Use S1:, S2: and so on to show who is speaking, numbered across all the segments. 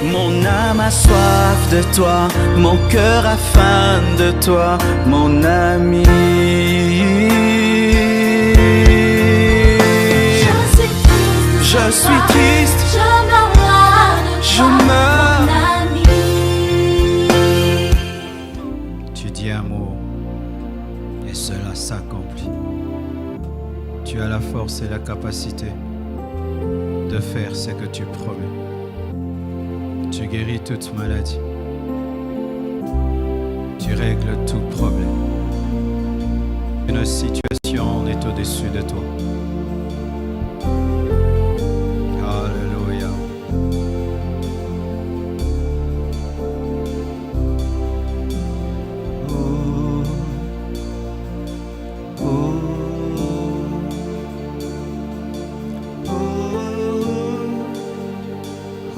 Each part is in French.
S1: Mon âme a soif de toi, mon cœur a faim de toi, mon ami. Je suis triste,
S2: je meurs de
S1: je
S2: toi,
S1: meurs.
S2: mon ami.
S3: Tu dis un mot et cela s'accomplit. Tu as la force et la capacité de faire ce que tu promets. Tu guéris toute maladie. Tu règles tout problème. Une situation est au-dessus de toi. Alléluia. Oh, oh,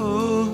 S3: oh, oh.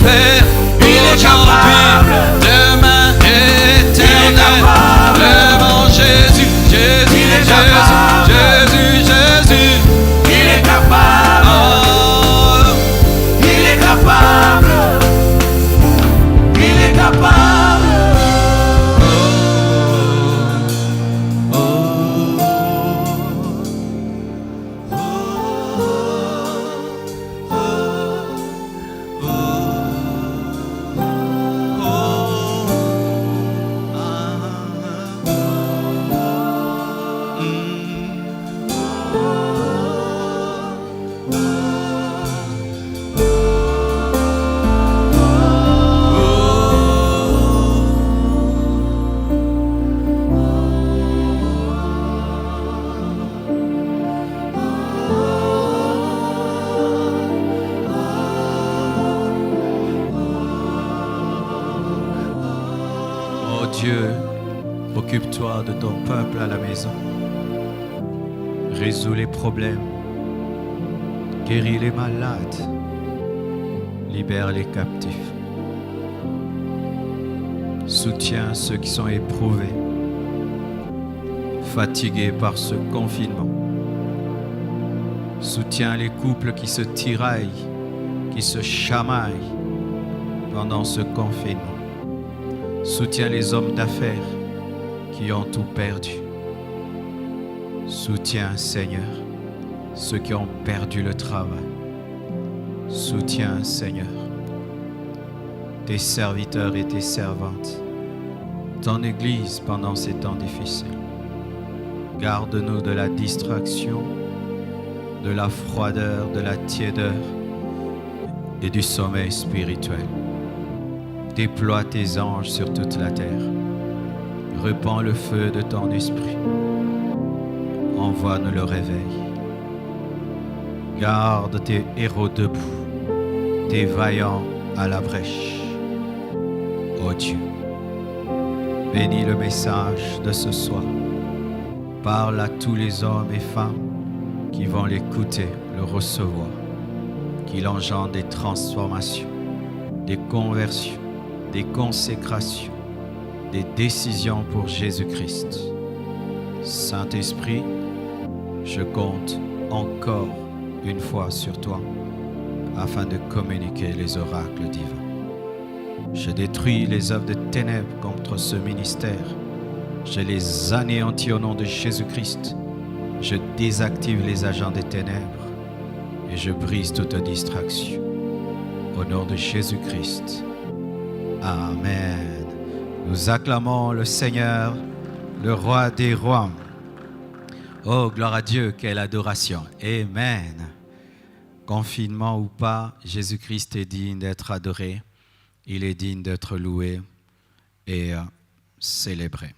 S3: faire aujourd'hui de main éternelle. Devant Jésus, Jésus, Jésus, Jésus, Jésus.
S1: Il est capable.
S3: Oh,
S1: Il est capable. Il est capable.
S3: Oh Dieu, occupe-toi de ton peuple à la maison. Résous les problèmes. Guéris les malades. Libère les captifs. Soutiens ceux qui sont éprouvés, fatigués par ce confinement. Soutiens les couples qui se tiraillent, qui se chamaillent pendant ce confinement. Soutiens les hommes d'affaires qui ont tout perdu. Soutiens, Seigneur, ceux qui ont perdu le travail. Soutiens, Seigneur, tes serviteurs et tes servantes, ton Église pendant ces temps difficiles. Garde-nous de la distraction, de la froideur, de la tiédeur et du sommeil spirituel. Déploie tes anges sur toute la terre. Répands le feu de ton esprit. Envoie-nous le réveil. Garde tes héros debout, tes vaillants à la brèche. Ô Dieu, bénis le message de ce soir. Parle à tous les hommes et femmes qui vont l'écouter, le recevoir, qu'il engendre des transformations, des conversions, des consécrations, des décisions pour Jésus-Christ. Saint-Esprit, je compte encore une fois sur toi afin de communiquer les oracles divins. Je détruis les œuvres de ténèbres contre ce ministère. Je les anéantis au nom de Jésus-Christ. Je désactive les agents des ténèbres et je brise toute distraction. Au nom de Jésus-Christ. Amen. Nous acclamons le Seigneur, le roi des rois. Oh, gloire à Dieu, quelle adoration. Amen. Confinement ou pas, Jésus-Christ est digne d'être adoré. Il est digne d'être loué et célébré.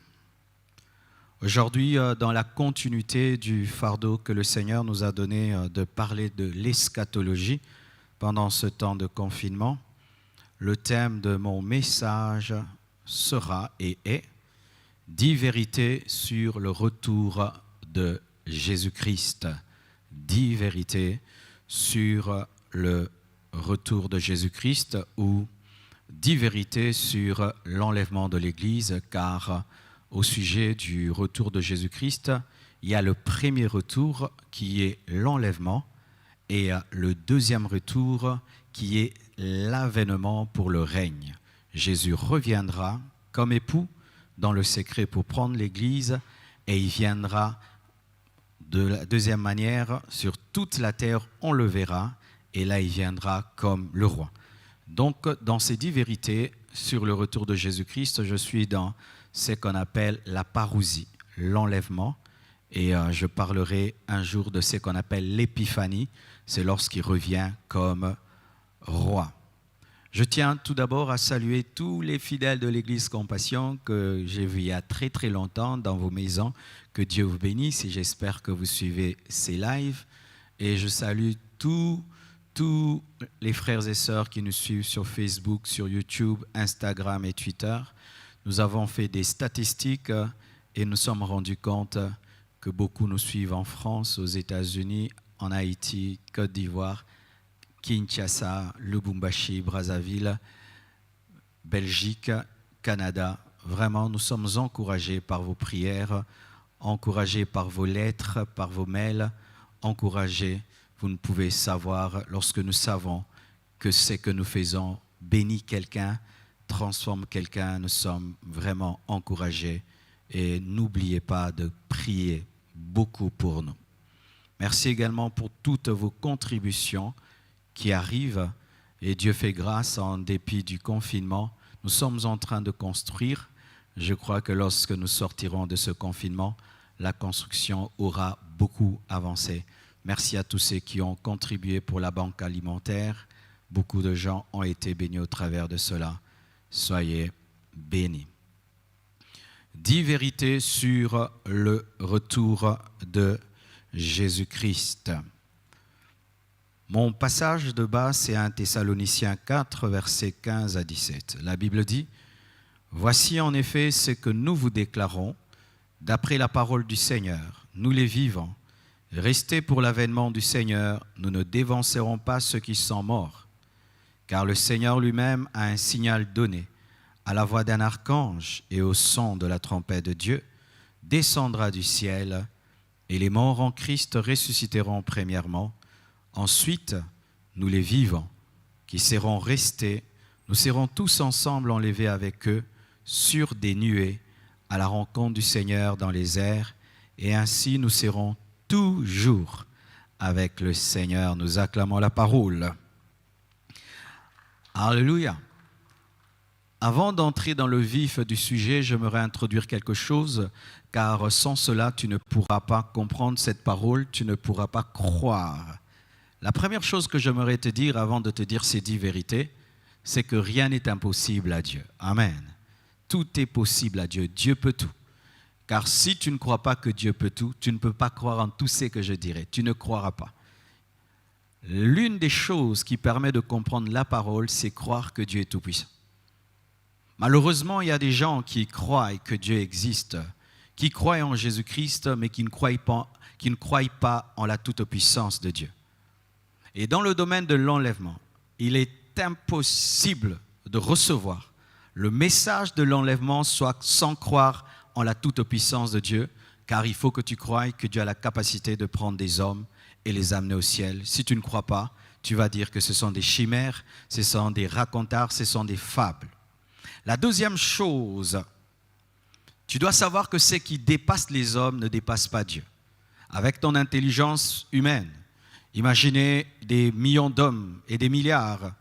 S3: Aujourd'hui, dans la continuité du fardeau que le Seigneur nous a donné de parler de l'eschatologie pendant ce temps de confinement, le thème de mon message sera et est 10 vérités sur le retour de Jésus-Christ. 10 vérités sur le retour de Jésus-Christ ou 10 vérités sur l'enlèvement de l'Église, car au sujet du retour de Jésus-Christ, il y a le premier retour qui est l'enlèvement et le deuxième retour qui est l'avènement pour le règne. Jésus reviendra comme époux dans le secret pour prendre l'Église et il viendra de la deuxième manière sur toute la terre, on le verra et là il viendra comme le roi. Donc dans ces 10 vérités sur le retour de Jésus-Christ, je suis dans ce qu'on appelle la parousie, l'enlèvement et je parlerai un jour de ce qu'on appelle l'épiphanie, c'est lorsqu'il revient comme roi. Je tiens tout d'abord à saluer tous les fidèles de l'Église Compassion que j'ai vus il y a très très longtemps dans vos maisons. Que Dieu vous bénisse et j'espère que vous suivez ces lives. Et je salue tous les frères et sœurs qui nous suivent sur Facebook, sur YouTube, Instagram et Twitter. Nous avons fait des statistiques et nous sommes rendus compte que beaucoup nous suivent en France, aux États-Unis, en Haïti, Côte d'Ivoire, Kinshasa, Lubumbashi, Brazzaville, Belgique, Canada. Vraiment, nous sommes encouragés par vos prières, encouragés par vos lettres, par vos mails, encouragés. Vous ne pouvez savoir, lorsque nous savons que ce que nous faisons bénit quelqu'un, transforme quelqu'un, nous sommes vraiment encouragés. Et n'oubliez pas de prier beaucoup pour nous. Merci également pour toutes vos contributions qui arrivent. Et Dieu fait grâce en dépit du confinement. Nous sommes en train de construire. Je crois que lorsque nous sortirons de ce confinement, la construction aura beaucoup avancé. Merci à tous ceux qui ont contribué pour la banque alimentaire. Beaucoup de gens ont été bénis au travers de cela. Soyez bénis. 10 vérités sur le retour de Jésus-Christ. Mon passage de base, c'est 1 Thessaloniciens 4, versets 15 à 17. La Bible dit « Voici en effet ce que nous vous déclarons, d'après la parole du Seigneur, nous les vivants. Restez pour l'avènement du Seigneur, nous ne dévancerons pas ceux qui sont morts. Car le Seigneur lui-même a un signal donné, à la voix d'un archange et au son de la trompette de Dieu, descendra du ciel, et les morts en Christ ressusciteront premièrement. Ensuite, nous les vivants, qui seront restés, nous serons tous ensemble enlevés avec eux sur des nuées à la rencontre du Seigneur dans les airs, et ainsi nous serons toujours avec le Seigneur. Nous acclamons la parole. Alléluia. Avant d'entrer dans le vif du sujet, j'aimerais introduire quelque chose, car sans cela, tu ne pourras pas comprendre cette parole, tu ne pourras pas croire. La première chose que j'aimerais te dire avant de te dire ces 10 vérités, c'est que rien n'est impossible à Dieu. Amen. Tout est possible à Dieu. Dieu peut tout. Car si tu ne crois pas que Dieu peut tout, tu ne peux pas croire en tout ce que je dirai. Tu ne croiras pas. L'une des choses qui permet de comprendre la parole, c'est croire que Dieu est tout-puissant. Malheureusement, il y a des gens qui croient que Dieu existe, qui croient en Jésus-Christ, mais qui ne croient pas en la toute-puissance de Dieu. Et dans le domaine de l'enlèvement, il est impossible de recevoir le message de l'enlèvement sans croire en la toute-puissance de Dieu, car il faut que tu croies que Dieu a la capacité de prendre des hommes et les amener au ciel. Si tu ne crois pas, tu vas dire que ce sont des chimères, ce sont des racontards, ce sont des fables. La deuxième chose, tu dois savoir que ce qui dépasse les hommes ne dépasse pas Dieu. Avec ton intelligence humaine, imaginez des millions d'hommes et des milliards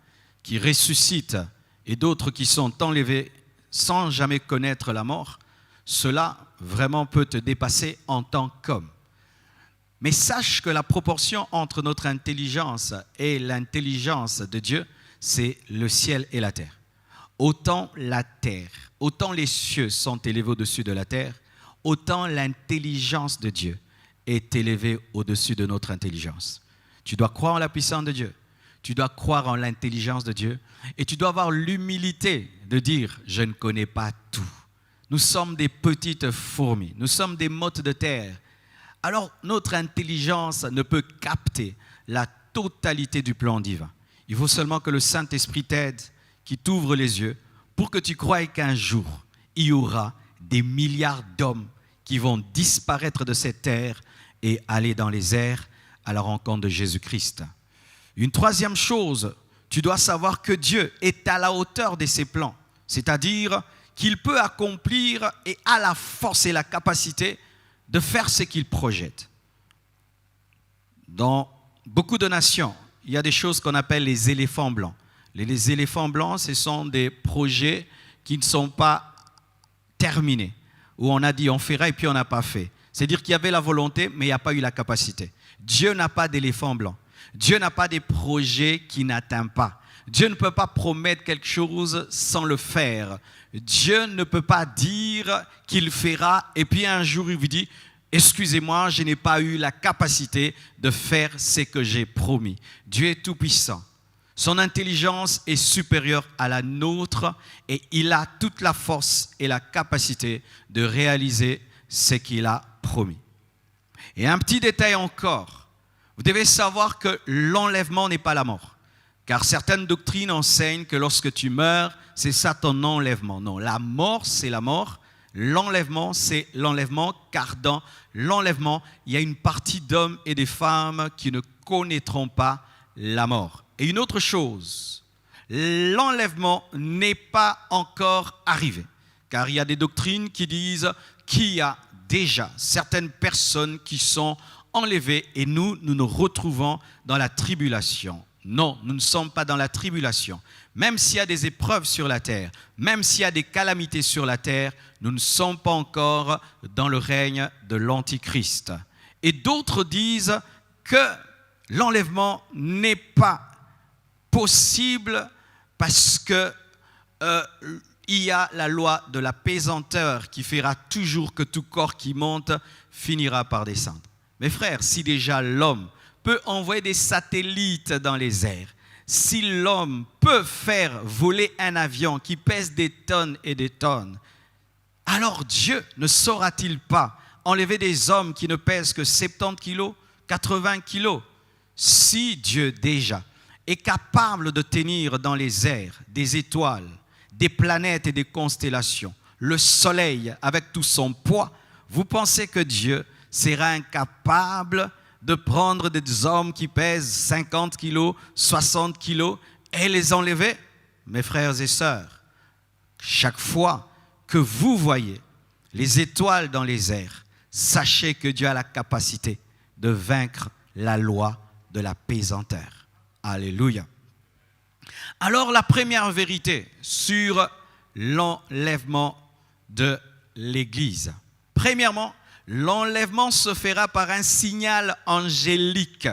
S3: qui ressuscitent et d'autres qui sont enlevés sans jamais connaître la mort. Cela vraiment peut te dépasser en tant qu'homme. Mais sache que la proportion entre notre intelligence et l'intelligence de Dieu, c'est le ciel et la terre. Autant la terre, autant les cieux sont élevés au-dessus de la terre, autant l'intelligence de Dieu est élevée au-dessus de notre intelligence. Tu dois croire en la puissance de Dieu, tu dois croire en l'intelligence de Dieu et tu dois avoir l'humilité de dire « je ne connais pas tout ». Nous sommes des petites fourmis, nous sommes des mottes de terre. Alors notre intelligence ne peut capter la totalité du plan divin. Il faut seulement que le Saint-Esprit t'aide, qui t'ouvre les yeux pour que tu croies qu'un jour, il y aura des milliards d'hommes qui vont disparaître de cette terre et aller dans les airs à la rencontre de Jésus-Christ. Une troisième chose, tu dois savoir que Dieu est à la hauteur de ses plans, c'est-à-dire qu'il peut accomplir et a la force et la capacité de faire ce qu'il projette. Dans beaucoup de nations, il y a des choses qu'on appelle les éléphants blancs. Les éléphants blancs, ce sont des projets qui ne sont pas terminés, où on a dit on fera et puis on n'a pas fait. C'est-à-dire qu'il y avait la volonté, mais il n'y a pas eu la capacité. Dieu n'a pas d'éléphant blanc. Dieu n'a pas des projets qu'il n'atteint pas. Dieu ne peut pas promettre quelque chose sans le faire. Dieu ne peut pas dire qu'il fera et puis un jour il vous dit « Excusez-moi, je n'ai pas eu la capacité de faire ce que j'ai promis. » Dieu est tout-puissant. Son intelligence est supérieure à la nôtre et il a toute la force et la capacité de réaliser ce qu'il a promis. Et un petit détail encore, vous devez savoir que l'enlèvement n'est pas la mort. Car certaines doctrines enseignent que lorsque tu meurs, c'est ça ton enlèvement. Non, la mort, c'est la mort. L'enlèvement, c'est l'enlèvement. Car dans l'enlèvement, il y a une partie d'hommes et de femmes qui ne connaîtront pas la mort. Et une autre chose, l'enlèvement n'est pas encore arrivé. Car il y a des doctrines qui disent qu'il y a déjà certaines personnes qui sont enlevées et nous nous retrouvons dans la tribulation. Non, nous ne sommes pas dans la tribulation. Même s'il y a des épreuves sur la terre, même s'il y a des calamités sur la terre, nous ne sommes pas encore dans le règne de l'Antichrist. Et d'autres disent que l'enlèvement n'est pas possible parce que il y a la loi de la pesanteur qui fera toujours que tout corps qui monte finira par descendre. Mes frères, si déjà l'homme peut envoyer des satellites dans les airs, si l'homme peut faire voler un avion qui pèse des tonnes et des tonnes, alors Dieu ne saura-t-il pas enlever des hommes qui ne pèsent que 70 kilos, 80 kilos? Si Dieu déjà est capable de tenir dans les airs des étoiles, des planètes et des constellations, le soleil avec tout son poids, vous pensez que Dieu sera incapable de prendre des hommes qui pèsent 50 kilos, 60 kilos et les enlever? Mes frères et sœurs, chaque fois que vous voyez les étoiles dans les airs, sachez que Dieu a la capacité de vaincre la loi de la pesanteur. Alléluia. Alors la première vérité sur l'enlèvement de l'Église. Premièrement, l'enlèvement se fera par un signal angélique.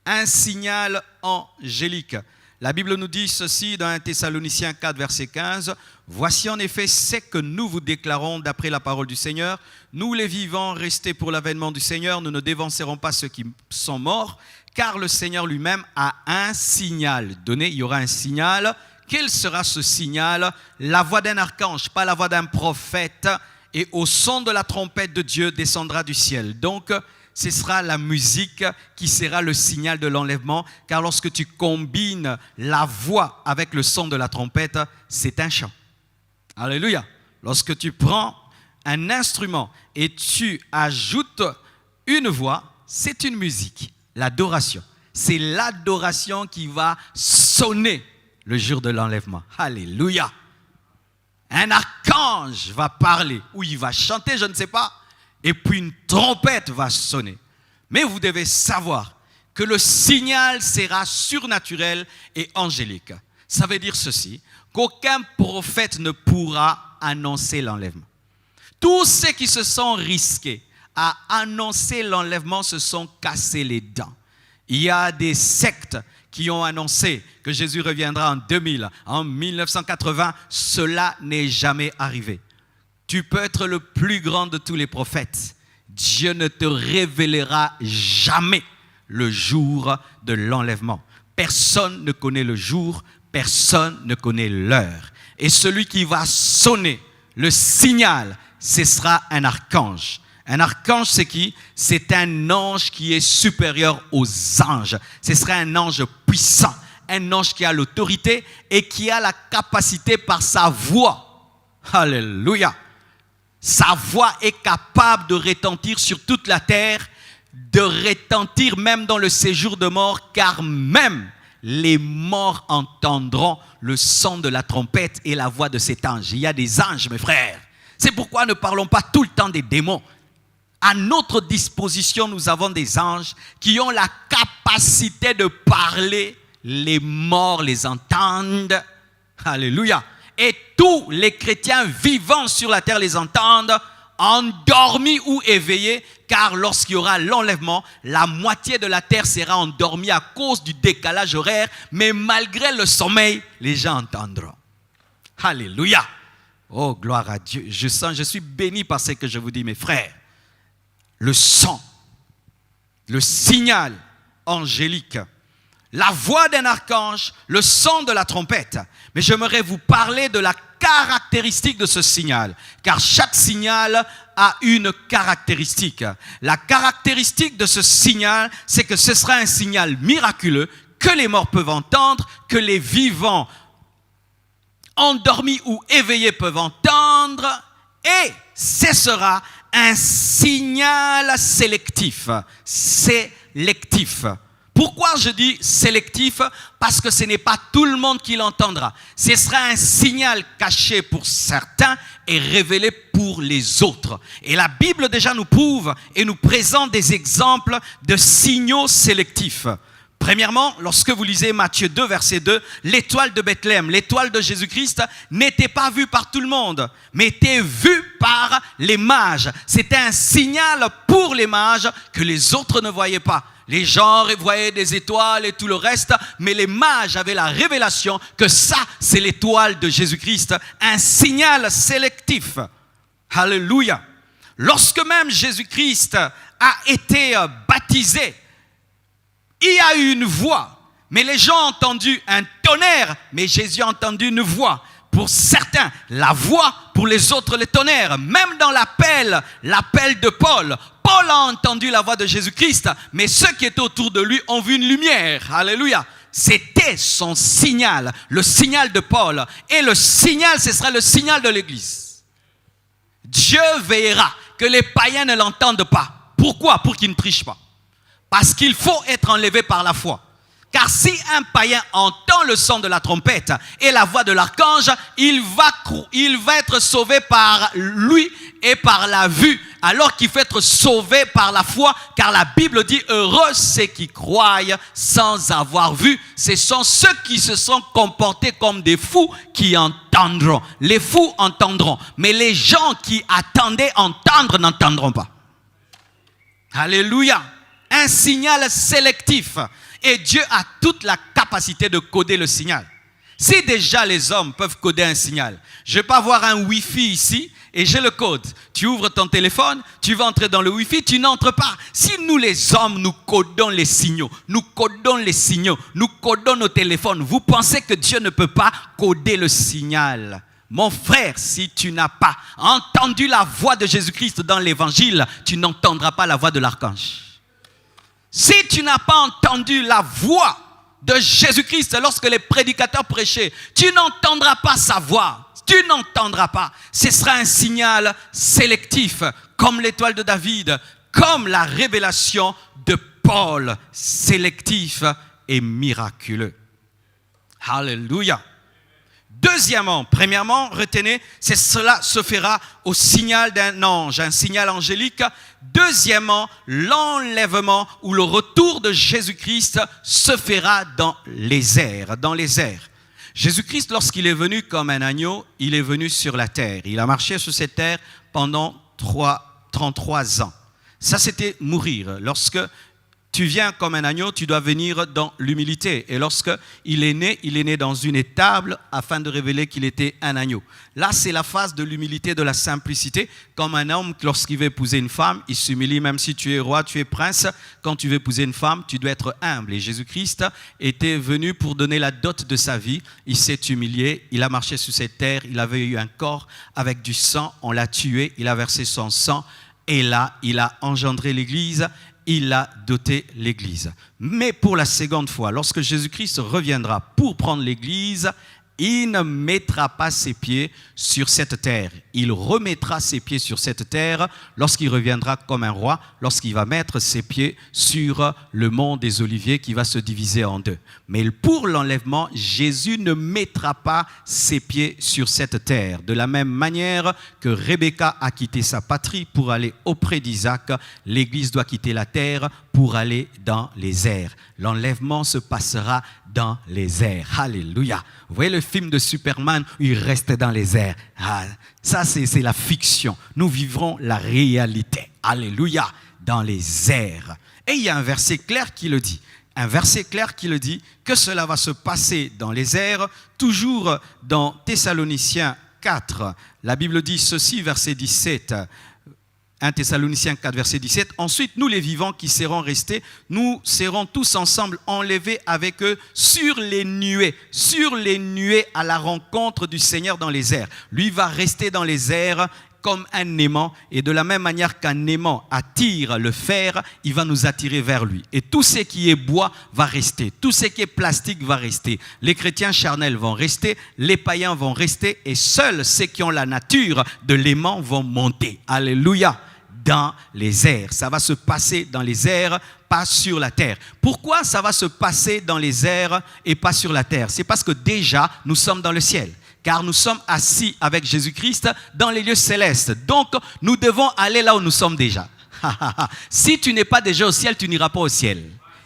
S3: Un signal angélique. La Bible nous dit ceci dans 1 Thessaloniciens 4, verset 15. « Voici en effet ce que nous vous déclarons d'après la parole du Seigneur. Nous les vivants, restés pour l'avènement du Seigneur, nous ne dévancerons pas ceux qui sont morts, car le Seigneur lui-même a un signal donné. » Il y aura un signal. Quel sera ce signal? La voix d'un archange, pas la voix d'un prophète. Et au son de la trompette de Dieu descendra du ciel. Donc, ce sera la musique qui sera le signal de l'enlèvement. Car lorsque tu combines la voix avec le son de la trompette, c'est un chant. Alléluia. Lorsque tu prends un instrument et tu ajoutes une voix, c'est une musique. L'adoration. C'est l'adoration qui va sonner le jour de l'enlèvement. Alléluia. Un archange va parler, ou il va chanter, je ne sais pas, et puis une trompette va sonner. Mais vous devez savoir que le signal sera surnaturel et angélique. Ça veut dire ceci, qu'aucun prophète ne pourra annoncer l'enlèvement. Tous ceux qui se sont risqués à annoncer l'enlèvement se sont cassés les dents. Il y a des sectes qui ont annoncé que Jésus reviendra en 2000, en 1980, cela n'est jamais arrivé. Tu peux être le plus grand de tous les prophètes. Dieu ne te révélera jamais le jour de l'enlèvement. Personne ne connaît le jour, personne ne connaît l'heure. Et celui qui va sonner le signal, ce sera un archange. Un archange, c'est qui? C'est un ange qui est supérieur aux anges. Ce sera un ange puissant, un ange qui a l'autorité et qui a la capacité par sa voix. Alléluia. Sa voix est capable de retentir sur toute la terre, de retentir même dans le séjour de mort, car même les morts entendront le son de la trompette et la voix de cet ange. Il y a des anges, mes frères. C'est pourquoi ne parlons pas tout le temps des démons. À notre disposition, nous avons des anges qui ont la capacité de parler. Les morts les entendent. Alléluia. Et tous les chrétiens vivants sur la terre les entendent, endormis ou éveillés, car lorsqu'il y aura l'enlèvement, la moitié de la terre sera endormie à cause du décalage horaire, mais malgré le sommeil, les gens entendront. Alléluia. Oh, gloire à Dieu. Je suis béni par ce que je vous dis, mes frères. Le son, le signal angélique, la voix d'un archange, le son de la trompette. Mais j'aimerais vous parler de la caractéristique de ce signal, car chaque signal a une caractéristique. La caractéristique de ce signal, c'est que ce sera un signal miraculeux que les morts peuvent entendre, que les vivants endormis ou éveillés peuvent entendre, et ce sera un signal sélectif. Sélectif. Pourquoi je dis sélectif? Parce que ce n'est pas tout le monde qui l'entendra. Ce sera un signal caché pour certains et révélé pour les autres. Et la Bible déjà nous prouve et nous présente des exemples de signaux sélectifs. Premièrement, lorsque vous lisez Matthieu 2, verset 2, l'étoile de Bethléem, l'étoile de Jésus-Christ, n'était pas vue par tout le monde, mais était vue par les mages. C'était un signal pour les mages que les autres ne voyaient pas. Les gens voyaient des étoiles et tout le reste, mais les mages avaient la révélation que ça, c'est l'étoile de Jésus-Christ, un signal sélectif. Alléluia. Lorsque même Jésus-Christ a été baptisé, il y a eu une voix, mais les gens ont entendu un tonnerre, mais Jésus a entendu une voix. Pour certains, la voix, pour les autres, le tonnerre. Même dans l'appel de Paul, Paul a entendu la voix de Jésus-Christ, mais ceux qui étaient autour de lui ont vu une lumière. Alléluia. C'était son signal, le signal de Paul. Et le signal, ce sera le signal de l'Église. Dieu veillera que les païens ne l'entendent pas. Pourquoi? Pour qu'ils ne trichent pas. Parce qu'il faut être enlevé par la foi. Car si un païen entend le son de la trompette et la voix de l'archange, il va être sauvé par lui et par la vue, alors qu'il faut être sauvé par la foi, car la Bible dit « Heureux ceux qui croient sans avoir vu ». Ce sont ceux qui se sont comportés comme des fous qui entendront. Les fous entendront, mais les gens qui attendaient entendre n'entendront pas. Alléluia. Un signal sélectif. Et Dieu a toute la capacité de coder le signal. Si déjà les hommes peuvent coder un signal, je ne vais pas avoir un Wi-Fi ici et j'ai le code. Tu ouvres ton téléphone, tu vas entrer dans le Wi-Fi, tu n'entres pas. Si nous les hommes, nous codons les signaux, nous codons nos téléphones, vous pensez que Dieu ne peut pas coder le signal? Mon frère, si tu n'as pas entendu la voix de Jésus-Christ dans l'évangile, tu n'entendras pas la voix de l'archange. Si tu n'as pas entendu la voix de Jésus-Christ lorsque les prédicateurs prêchaient, tu n'entendras pas sa voix. Tu n'entendras pas. Ce sera un signal sélectif, comme l'étoile de David, comme la révélation de Paul, sélectif et miraculeux. Alléluia. Deuxièmement, premièrement, retenez, cela se fera au signal d'un ange, un signal angélique. Deuxièmement, l'enlèvement ou le retour de Jésus-Christ se fera dans les airs, Jésus-Christ, lorsqu'il est venu comme un agneau, il est venu sur la terre. Il a marché sur cette terre pendant 33 ans. Ça, c'était mourir. Lorsque tu viens comme un agneau, tu dois venir dans l'humilité. Et lorsqu'il est né dans une étable afin de révéler qu'il était un agneau. Là, c'est la phase de l'humilité, de la simplicité. Comme un homme, lorsqu'il veut épouser une femme, il s'humilie, même si tu es roi, tu es prince. Quand tu veux épouser une femme, tu dois être humble. Et Jésus-Christ était venu pour donner la dot de sa vie. Il s'est humilié, il a marché sur cette terre, il avait eu un corps avec du sang, on l'a tué, il a versé son sang. Et là, il a engendré l'Église. Il a doté l'Église. Mais pour la seconde fois, lorsque Jésus-Christ reviendra pour prendre l'Église, il ne mettra pas ses pieds sur cette terre. Il remettra ses pieds sur cette terre lorsqu'il reviendra comme un roi, lorsqu'il va mettre ses pieds sur le mont des Oliviers qui va se diviser en deux. Mais pour l'enlèvement, Jésus ne mettra pas ses pieds sur cette terre. De la même manière que Rebecca a quitté sa patrie pour aller auprès d'Isaac, l'Église doit quitter la terre pour aller dans les airs. L'enlèvement se passera dans les airs. Alléluia. Vous voyez le film de Superman où il reste dans les airs. Ah, ça, c'est la fiction. Nous vivrons la réalité. Alléluia. Dans les airs. Et il y a un verset clair qui le dit. Un verset clair qui le dit que cela va se passer dans les airs. Toujours dans Thessaloniciens 4. La Bible dit ceci, verset 17. 1 Thessaloniciens 4, verset 17. Ensuite, nous les vivants qui serons restés, nous serons tous ensemble enlevés avec eux sur les nuées à la rencontre du Seigneur dans les airs. Lui va rester dans les airs comme un aimant, et de la même manière qu'un aimant attire le fer, il va nous attirer vers lui. Et tout ce qui est bois va rester, tout ce qui est plastique va rester. Les chrétiens charnels vont rester, les païens vont rester, et seuls ceux qui ont la nature de l'aimant vont monter. Alléluia! Dans les airs. Ça va se passer dans les airs, pas sur la terre. Pourquoi ça va se passer dans les airs et pas sur la terre? C'est parce que déjà, nous sommes dans le ciel. Car nous sommes assis avec Jésus-Christ dans les lieux célestes. Donc, nous devons aller là où nous sommes déjà. Si tu n'es pas déjà au ciel, tu n'iras pas au ciel.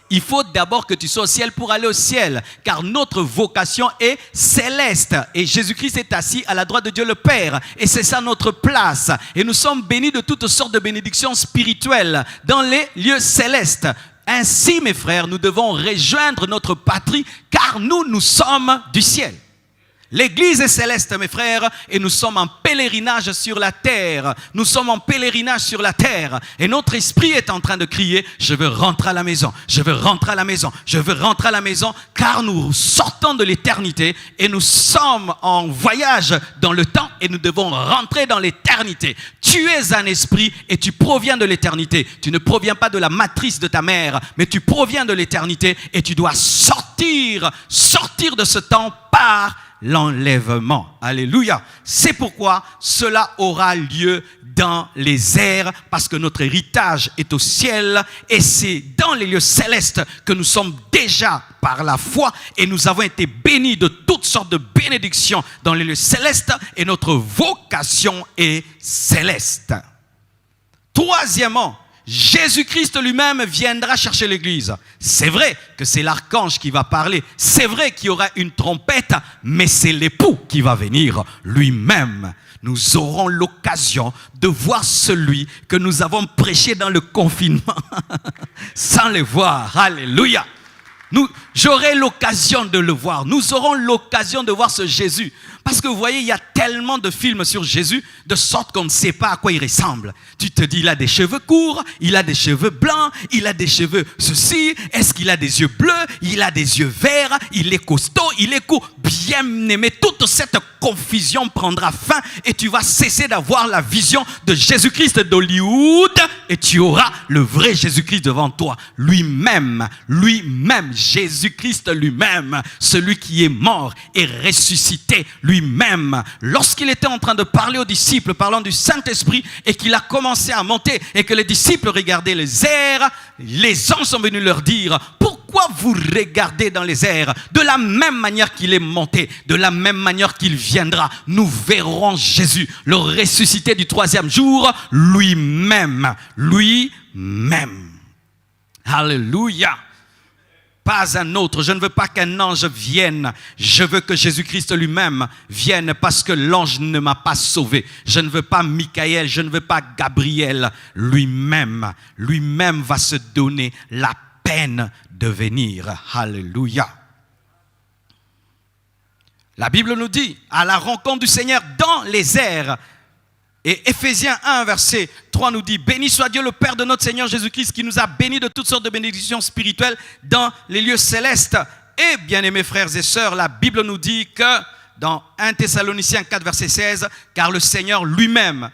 S3: Il faut d'abord que tu sois au ciel pour aller au ciel. Car notre vocation est céleste. Et Jésus-Christ est assis à la droite de Dieu le Père. Et c'est ça notre place. Et nous sommes bénis de toutes sortes de bénédictions spirituelles dans les lieux célestes. Ainsi, mes frères, nous devons rejoindre notre patrie car nous sommes du ciel. L'église est céleste, mes frères, et nous sommes en pèlerinage sur la terre. Nous sommes en pèlerinage sur la terre. Et notre esprit est en train de crier, je veux rentrer à la maison, je veux rentrer à la maison, je veux rentrer à la maison, car nous sortons de l'éternité et nous sommes en voyage dans le temps et nous devons rentrer dans l'éternité. Tu es un esprit et tu proviens de l'éternité. Tu ne proviens pas de la matrice de ta mère, mais tu proviens de l'éternité et tu dois sortir de ce temps par l'enlèvement. Alléluia. C'est pourquoi cela aura lieu dans les airs, parce que notre héritage est au ciel et c'est dans les lieux célestes que nous sommes déjà par la foi et nous avons été bénis de toutes sortes de bénédictions dans les lieux célestes et notre vocation est céleste. Troisièmement, Jésus-Christ lui-même viendra chercher l'église. C'est vrai que c'est l'archange qui va parler. C'est vrai qu'il y aura une trompette, mais c'est l'époux qui va venir lui-même. Nous aurons l'occasion de voir celui que nous avons prêché dans le confinement sans le voir. Alléluia. J'aurai l'occasion de le voir. Nous aurons l'occasion de voir ce Jésus. Parce que vous voyez, il y a tellement de films sur Jésus, de sorte qu'on ne sait pas à quoi il ressemble. Tu te dis, il a des cheveux courts, il a des cheveux blancs, il a des cheveux ceci, est-ce qu'il a des yeux bleus, il a des yeux verts, il est costaud, il est court. Bien aimé, toute cette confusion prendra fin et tu vas cesser d'avoir la vision de Jésus-Christ d'Hollywood et tu auras le vrai Jésus-Christ devant toi. Lui-même, Jésus-Christ lui-même, celui qui est mort et ressuscité lui-même. Lorsqu'il était en train de parler aux disciples, parlant du Saint-Esprit et qu'il a commencé à monter et que les disciples regardaient les airs, les anges sont venus leur dire, pourquoi vous regardez dans les airs? De la même manière qu'il est monté, de la même manière qu'il viendra, nous verrons Jésus, le ressuscité du troisième jour, lui-même. Alléluia. Pas un autre. Je ne veux pas qu'un ange vienne. Je veux que Jésus-Christ lui-même vienne parce que l'ange ne m'a pas sauvé. Je ne veux pas Michael, je ne veux pas Gabriel. Lui-même va se donner la peine de venir. Alléluia. La Bible nous dit, à la rencontre du Seigneur dans les airs. Et Éphésiens 1, verset 3 nous dit, béni soit Dieu le Père de notre Seigneur Jésus-Christ qui nous a bénis de toutes sortes de bénédictions spirituelles dans les lieux célestes. Et bien aimés frères et sœurs, la Bible nous dit que dans 1 Thessaloniciens 4, verset 16, car le Seigneur lui-même,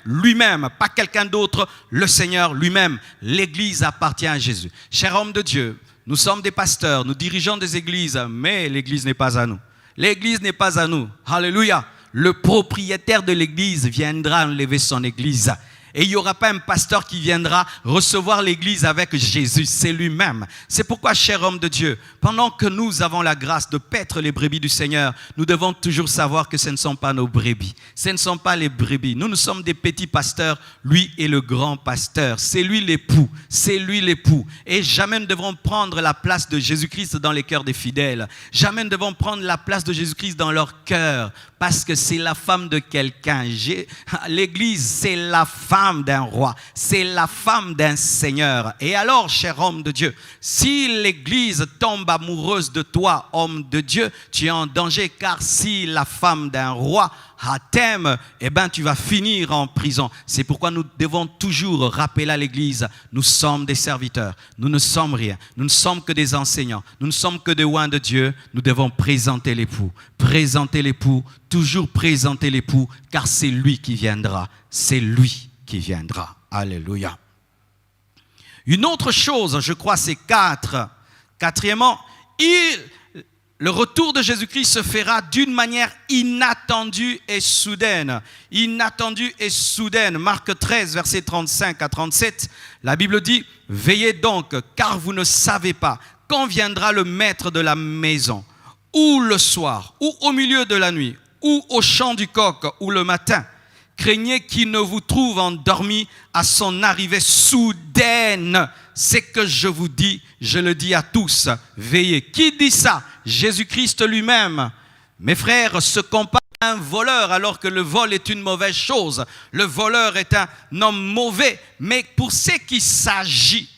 S3: pas quelqu'un d'autre, le Seigneur lui-même, l'Église appartient à Jésus. Cher homme de Dieu, nous sommes des pasteurs, nous dirigeons des églises, mais l'Église n'est pas à nous. L'Église n'est pas à nous. Alléluia. Le propriétaire de l'église viendra enlever son église. Et il n'y aura pas un pasteur qui viendra recevoir l'église avec Jésus, c'est lui-même. C'est pourquoi, cher homme de Dieu, pendant que nous avons la grâce de paître les brebis du Seigneur, nous devons toujours savoir que ce ne sont pas nos brebis. Ce ne sont pas les brebis. Nous sommes des petits pasteurs. Lui est le grand pasteur. C'est lui l'époux. C'est lui l'époux. Et jamais nous devrons prendre la place de Jésus-Christ dans les cœurs des fidèles. Jamais nous devons prendre la place de Jésus-Christ dans leur cœur. Parce que c'est la femme de quelqu'un. L'église, c'est la femme d'un roi. C'est la femme d'un seigneur. Et alors, cher homme de Dieu, si l'église tombe amoureuse de toi, homme de Dieu, tu es en danger. Car si la femme d'un roi t'aime, eh ben tu vas finir en prison. C'est pourquoi nous devons toujours rappeler à l'église, nous sommes des serviteurs, nous ne sommes rien, nous ne sommes que des enseignants, nous ne sommes que des oins de Dieu, nous devons présenter l'époux toujours présenter l'époux, car c'est lui qui viendra. C'est lui qui viendra. Alléluia. Une autre chose, je crois, c'est 4. Quatrièmement, le retour de Jésus-Christ se fera d'une manière inattendue et soudaine. Inattendue et soudaine. Marc 13, versets 35 à 37, la Bible dit « Veillez donc, car vous ne savez pas quand viendra le maître de la maison, ou le soir, ou au milieu de la nuit, ou au chant du coq, ou le matin. Craignez qu'il ne vous trouve endormi à son arrivée soudaine. C'est que je vous dis, je le dis à tous, veillez. » Qui dit ça? Jésus-Christ lui-même. Mes frères, se compare à un voleur alors que le vol est une mauvaise chose. Le voleur est un homme mauvais. Mais pour ce qui s'agit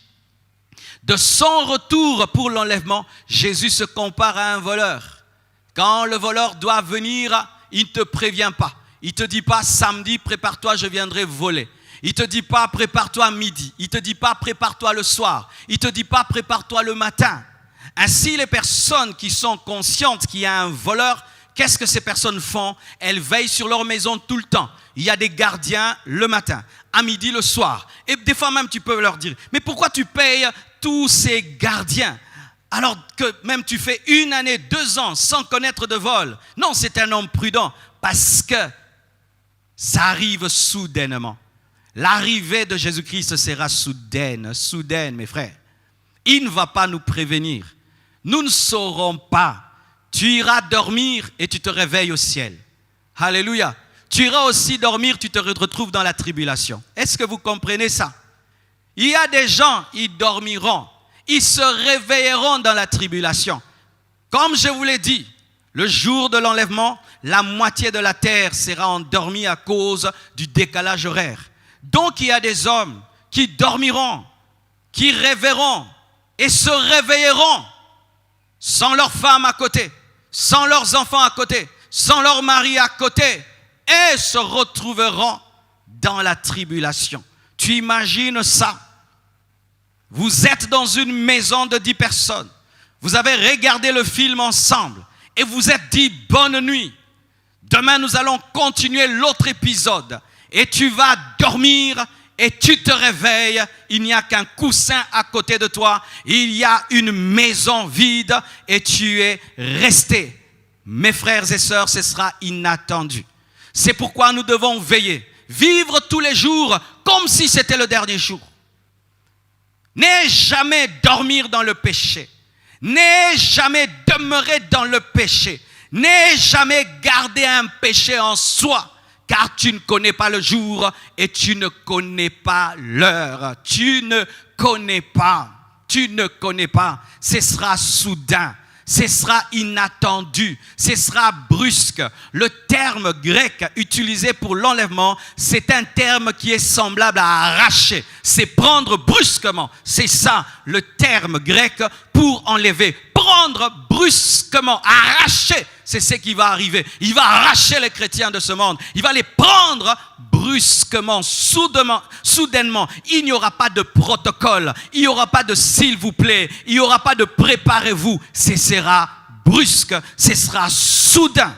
S3: de son retour pour l'enlèvement, Jésus se compare à un voleur. Quand le voleur doit venir, il ne te prévient pas. Il ne te dit pas samedi, prépare-toi, je viendrai voler. Il ne te dit pas prépare-toi midi. Il ne te dit pas prépare-toi le soir. Il ne te dit pas prépare-toi le matin. Ainsi, les personnes qui sont conscientes qu'il y a un voleur, qu'est-ce que ces personnes font? Elles veillent sur leur maison tout le temps. Il y a des gardiens le matin, à midi, le soir. Et des fois même, tu peux leur dire, mais pourquoi tu payes tous ces gardiens alors que même tu fais 1 année, 2 ans sans connaître de vol? Non, c'est un homme prudent parce que ça arrive soudainement. L'arrivée de Jésus-Christ sera soudaine, mes frères. Il ne va pas nous prévenir. Nous ne saurons pas. Tu iras dormir et tu te réveilles au ciel. Alléluia. Tu iras aussi dormir, tu te retrouves dans la tribulation. Est-ce que vous comprenez ça? Il y a des gens, ils dormiront. Ils se réveilleront dans la tribulation. Comme je vous l'ai dit, le jour de l'enlèvement, la moitié de la terre sera endormie à cause du décalage horaire. Donc il y a des hommes qui dormiront, qui rêveront et se réveilleront sans leur femme à côté, sans leurs enfants à côté, sans leur mari à côté et se retrouveront dans la tribulation. Tu imagines ça? Vous êtes dans une maison de 10 personnes. Vous avez regardé le film ensemble et vous êtes dit bonne nuit. Demain, nous allons continuer l'autre épisode. Et tu vas dormir et tu te réveilles. Il n'y a qu'un coussin à côté de toi. Il y a une maison vide et tu es resté. Mes frères et sœurs, ce sera inattendu. C'est pourquoi nous devons veiller. Vivre tous les jours comme si c'était le dernier jour. N'aie jamais dormir dans le péché. N'aie jamais demeurer dans le péché. N'aie jamais garder un péché en soi. Car tu ne connais pas le jour et tu ne connais pas l'heure. Tu ne connais pas. Ce sera soudain. Ce sera inattendu. Ce sera brusque. Le terme grec utilisé pour l'enlèvement, c'est un terme qui est semblable à arracher. C'est prendre brusquement. C'est ça le terme grec pour enlever. Prendre brusquement, arracher. C'est ce qui va arriver. Il va arracher les chrétiens de ce monde. Il va les prendre brusquement, soudainement. Il n'y aura pas de protocole. Il n'y aura pas de s'il vous plaît. Il n'y aura pas de préparez-vous. Ce sera brusque. Ce sera soudain.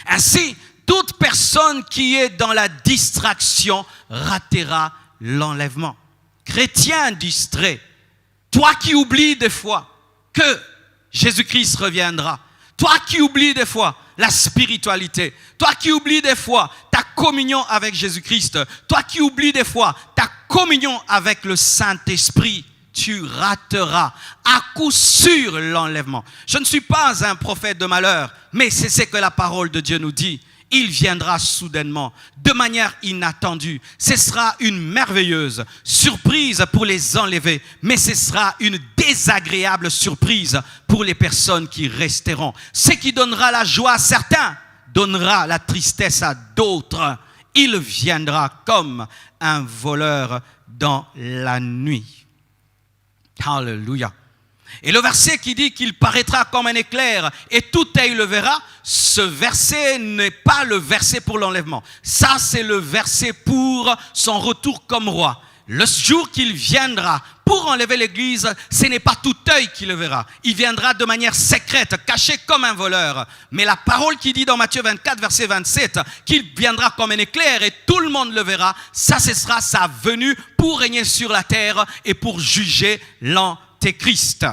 S3: Ainsi, toute personne qui est dans la distraction ratera l'enlèvement. Chrétien distrait, toi qui oublies des fois que Jésus-Christ reviendra. Toi qui oublies des fois la spiritualité. Toi qui oublies des fois ta communion avec Jésus-Christ. Toi qui oublies des fois ta communion avec le Saint-Esprit. Tu rateras à coup sûr l'enlèvement. Je ne suis pas un prophète de malheur, mais c'est ce que la parole de Dieu nous dit. Il viendra soudainement, de manière inattendue. Ce sera une merveilleuse surprise pour les enlevés, mais ce sera une désagréable surprise pour les personnes qui resteront. Ce qui donnera la joie à certains, donnera la tristesse à d'autres. Il viendra comme un voleur dans la nuit. Alléluia. Et le verset qui dit qu'il paraîtra comme un éclair et tout œil le verra, ce verset n'est pas le verset pour l'enlèvement. Ça, c'est le verset pour son retour comme roi.
S4: le jour qu'il viendra pour enlever l'Église, ce n'est pas tout œil qui le verra. Il viendra de manière secrète, caché comme un voleur. Mais la parole qui dit dans Matthieu 24, verset 27, qu'il viendra comme un éclair et tout le monde le verra, ça ce sera sa venue pour régner sur la terre et pour juger l'Antéchrist.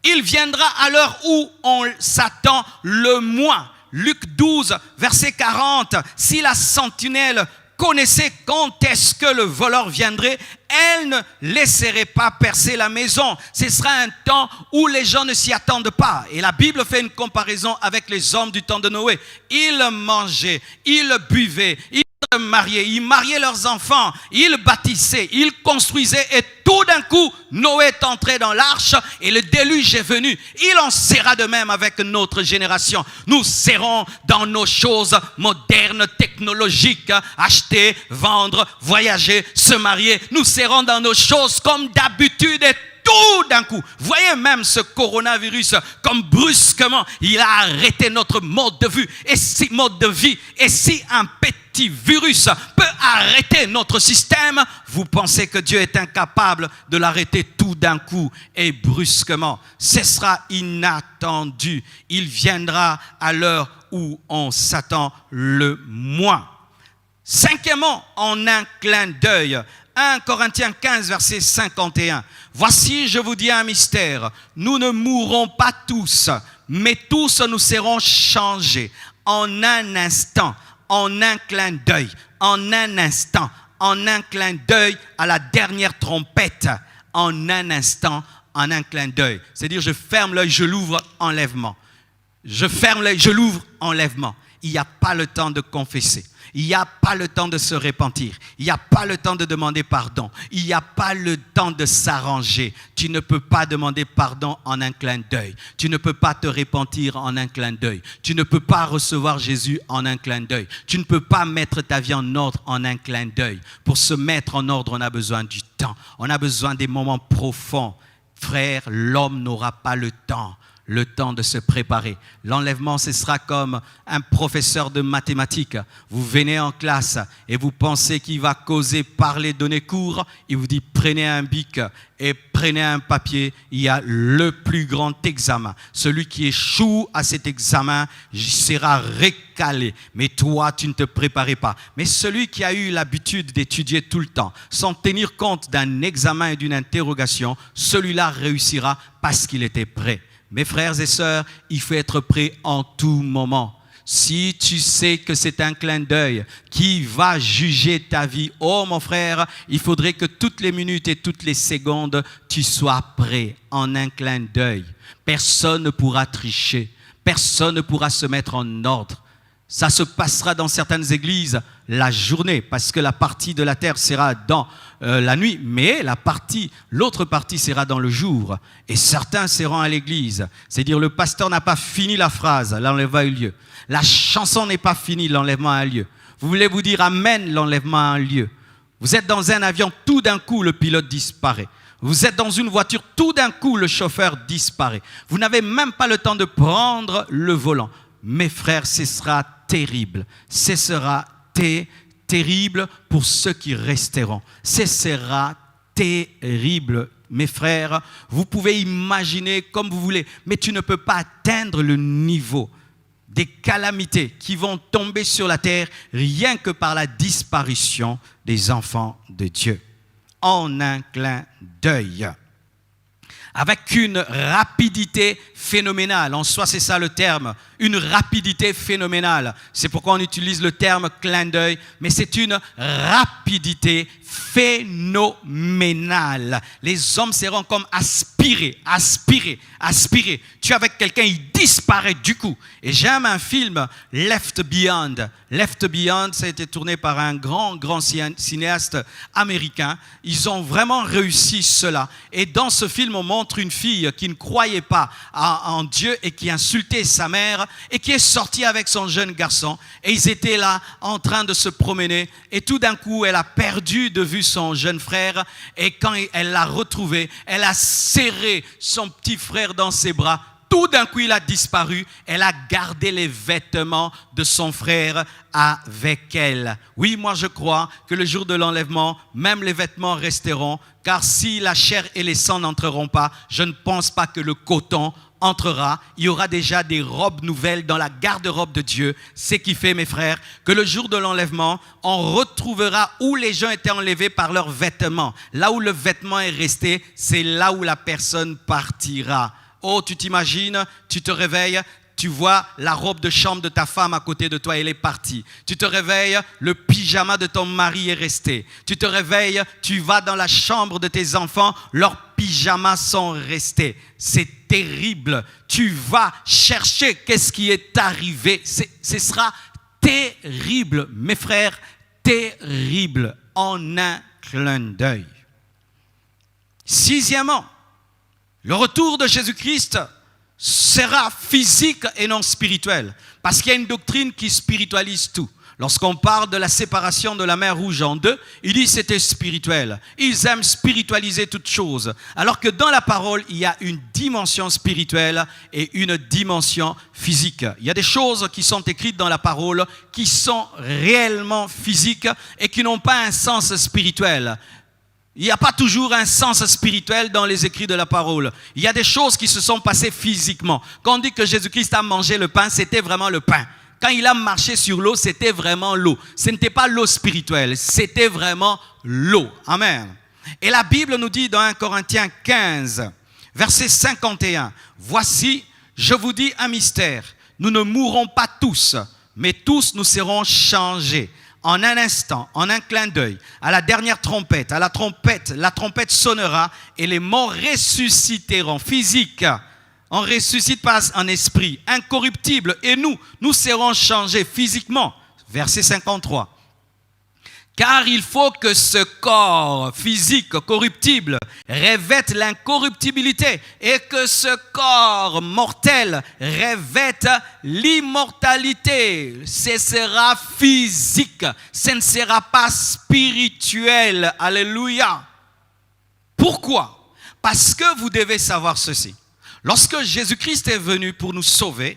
S4: Il viendra à l'heure où on s'attend le moins. Luc 12, verset 40, si la sentinelle connaissait quand est-ce que le voleur viendrait, elle ne laisserait pas percer la maison. Ce sera un temps où les gens ne s'y attendent pas. Et la Bible fait une comparaison avec les hommes du temps de Noé. Ils mangeaient, ils buvaient, ils se mariaient, ils mariaient leurs enfants, ils bâtissaient, ils construisaient et tout d'un coup, Noé est entré dans l'arche et le déluge est venu. Il en sera de même avec notre génération. Nous serons dans nos choses modernes, technologiques, acheter, vendre, voyager, se marier. Nous serons dans nos choses comme d'habitude et tout d'un coup. Voyez même ce coronavirus, comme brusquement, il a arrêté notre mode de vie. Et si un petit virus peut arrêter notre système, vous pensez que Dieu est incapable de l'arrêter tout d'un coup et brusquement? Ce sera inattendu. Il viendra à l'heure où on s'attend le moins. Cinquièmement, en un clin d'œil, 1 Corinthiens 15, verset 51. Voici, je vous dis un mystère. Nous ne mourrons pas tous, mais tous nous serons changés en un instant, en un clin d'œil, en un instant, en un clin d'œil à la dernière trompette, en un instant, en un clin d'œil. C'est-à-dire, je ferme l'œil, je l'ouvre, enlèvement. Je ferme l'œil, je l'ouvre, enlèvement. Il n'y a pas le temps de confesser. Il n'y a pas le temps de se repentir. Il n'y a pas le temps de demander pardon. Il n'y a pas le temps de s'arranger. Tu ne peux pas demander pardon en un clin d'œil. Tu ne peux pas te repentir en un clin d'œil. Tu ne peux pas recevoir Jésus en un clin d'œil. Tu ne peux pas mettre ta vie en ordre en un clin d'œil. Pour se mettre en ordre, on a besoin du temps. On a besoin des moments profonds. Frère, l'homme n'aura pas le temps de se préparer. L'enlèvement, ce sera comme un professeur de mathématiques. Vous venez en classe et vous pensez qu'il va causer, parler, donner cours. Il vous dit, prenez un bic et prenez un papier. Il y a le plus grand examen. Celui qui échoue à cet examen sera recalé. Mais toi, tu ne te préparais pas. Mais celui qui a eu l'habitude d'étudier tout le temps, sans tenir compte d'un examen et d'une interrogation, celui-là réussira parce qu'il était prêt. Mes frères et sœurs, il faut être prêt en tout moment. Si tu sais que c'est un clin d'œil qui va juger ta vie, oh mon frère, il faudrait que toutes les minutes et toutes les secondes, tu sois prêt en un clin d'œil. Personne ne pourra tricher, personne ne pourra se mettre en ordre. Ça se passera dans certaines églises la journée, parce que la partie de la terre sera dans la nuit, mais l'autre partie sera dans le jour. Et certains seront à l'église. C'est-à-dire le pasteur n'a pas fini la phrase, l'enlèvement a eu lieu. La chanson n'est pas finie, l'enlèvement a eu lieu. Vous voulez vous dire amen, l'enlèvement a eu lieu. Vous êtes dans un avion, tout d'un coup le pilote disparaît. Vous êtes dans une voiture, tout d'un coup le chauffeur disparaît. Vous n'avez même pas le temps de prendre le volant. Mes frères, ce sera terrible. Ce sera terrible pour ceux qui resteront. Ce sera terrible, mes frères. Vous pouvez imaginer comme vous voulez, mais tu ne peux pas atteindre le niveau des calamités qui vont tomber sur la terre rien que par la disparition des enfants de Dieu. En un clin d'œil. Avec une rapidité phénoménale. En soi, c'est ça le terme. Une rapidité phénoménale. C'est pourquoi on utilise le terme clin d'œil. Mais c'est une rapidité phénoménale. Les hommes seront comme aspirés. Tu es avec quelqu'un, il disparaît du coup. Et j'aime un film, Left Behind. Left Behind, ça a été tourné par un grand cinéaste américain. Ils ont vraiment réussi cela. Et dans ce film, on montre une fille qui ne croyait pas en Dieu et qui insultait sa mère et qui est sortie avec son jeune garçon. Et ils étaient là en train de se promener. Et tout d'un coup, elle a perdu de vue son jeune frère. Et quand elle l'a retrouvé, elle a serré son petit frère dans ses bras. tout d'un coup, il a disparu. Elle a gardé les vêtements de son frère avec elle. Oui, moi je crois que le jour de l'enlèvement, même les vêtements resteront, car si la chair et les sangs n'entreront pas, je ne pense pas que le coton entrera. Il y aura déjà des robes nouvelles dans la garde-robe de Dieu. C'est qui fait, mes frères, que le jour de l'enlèvement, on retrouvera où les gens étaient enlevés par leurs vêtements. Là où le vêtement est resté, c'est là où la personne partira. Oh, tu t'imagines, tu te réveilles, tu vois la robe de chambre de ta femme à côté de toi, elle est partie. Tu te réveilles, le pyjama de ton mari est resté. Tu te réveilles, tu vas dans la chambre de tes enfants, leurs pyjamas sont restés. C'est terrible. Tu vas chercher qu'est-ce qui est arrivé. Ce sera terrible, mes frères, terrible, en un clin d'œil. Sixièmement, le retour de Jésus-Christ sera physique et non spirituel. Parce qu'il y a une doctrine qui spiritualise tout. Lorsqu'on parle de la séparation de la mer Rouge en deux, il dit que c'était spirituel. Ils aiment spiritualiser toutes choses. Alors que dans la parole, il y a une dimension spirituelle et une dimension physique. Il y a des choses qui sont écrites dans la parole qui sont réellement physiques et qui n'ont pas un sens spirituel. Il n'y a pas toujours un sens spirituel dans les écrits de la parole. Il y a des choses qui se sont passées physiquement. Quand on dit que Jésus-Christ a mangé le pain, c'était vraiment le pain. Quand il a marché sur l'eau, c'était vraiment l'eau. Ce n'était pas l'eau spirituelle, c'était vraiment l'eau. Amen. Et la Bible nous dit dans 1 Corinthiens 15, verset 51, « Voici, je vous dis un mystère. Nous ne mourrons pas tous, mais tous nous serons changés. En un instant, en un clin d'œil, à la dernière trompette, la trompette sonnera et les morts ressusciteront. Physique, on ne ressuscite pas en esprit, incorruptible. Et nous serons changés physiquement. Verset 53. Car il faut que ce corps physique corruptible revête l'incorruptibilité et que ce corps mortel revête l'immortalité. Ce sera physique, ce ne sera pas spirituel. Alléluia. Pourquoi? Parce que vous devez savoir ceci. Lorsque Jésus-Christ est venu pour nous sauver,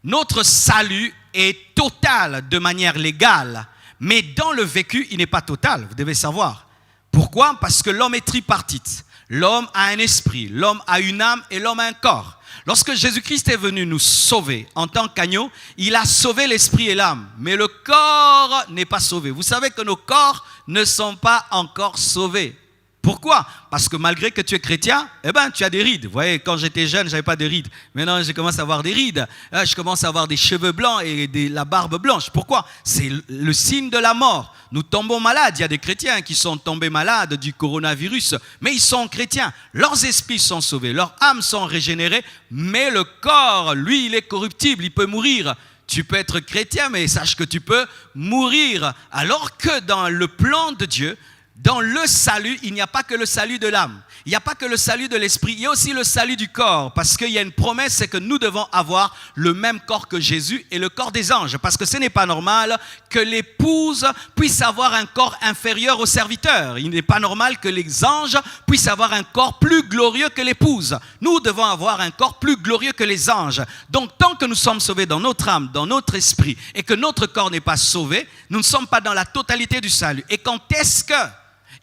S4: notre salut est total de manière légale. Mais dans le vécu, il n'est pas total, vous devez savoir. Pourquoi? Parce que l'homme est tripartite. L'homme a un esprit, l'homme a une âme et l'homme a un corps. Lorsque Jésus-Christ est venu nous sauver en tant qu'agneau, il a sauvé l'esprit et l'âme. Mais le corps n'est pas sauvé. Vous savez que nos corps ne sont pas encore sauvés. Pourquoi? Parce que malgré que tu es chrétien, tu as des rides. Vous voyez, quand j'étais jeune, je n'avais pas de rides. Maintenant, je commence à avoir des rides. Je commence à avoir des cheveux blancs et la barbe blanche. Pourquoi? C'est le signe de la mort. Nous tombons malades. Il y a des chrétiens qui sont tombés malades du coronavirus, mais ils sont chrétiens. Leurs esprits sont sauvés, leurs âmes sont régénérées, mais le corps, lui, il est corruptible, il peut mourir. Tu peux être chrétien, mais sache que tu peux mourir. Alors que dans le plan de Dieu, dans le salut, il n'y a pas que le salut de l'âme. Il n'y a pas que le salut de l'esprit. Il y a aussi le salut du corps. Parce qu'il y a une promesse, c'est que nous devons avoir le même corps que Jésus et le corps des anges. Parce que ce n'est pas normal que l'épouse puisse avoir un corps inférieur au serviteur. Il n'est pas normal que les anges puissent avoir un corps plus glorieux que l'épouse. Nous devons avoir un corps plus glorieux que les anges. Donc, tant que nous sommes sauvés dans notre âme, dans notre esprit, et que notre corps n'est pas sauvé, nous ne sommes pas dans la totalité du salut. Et quand est-ce que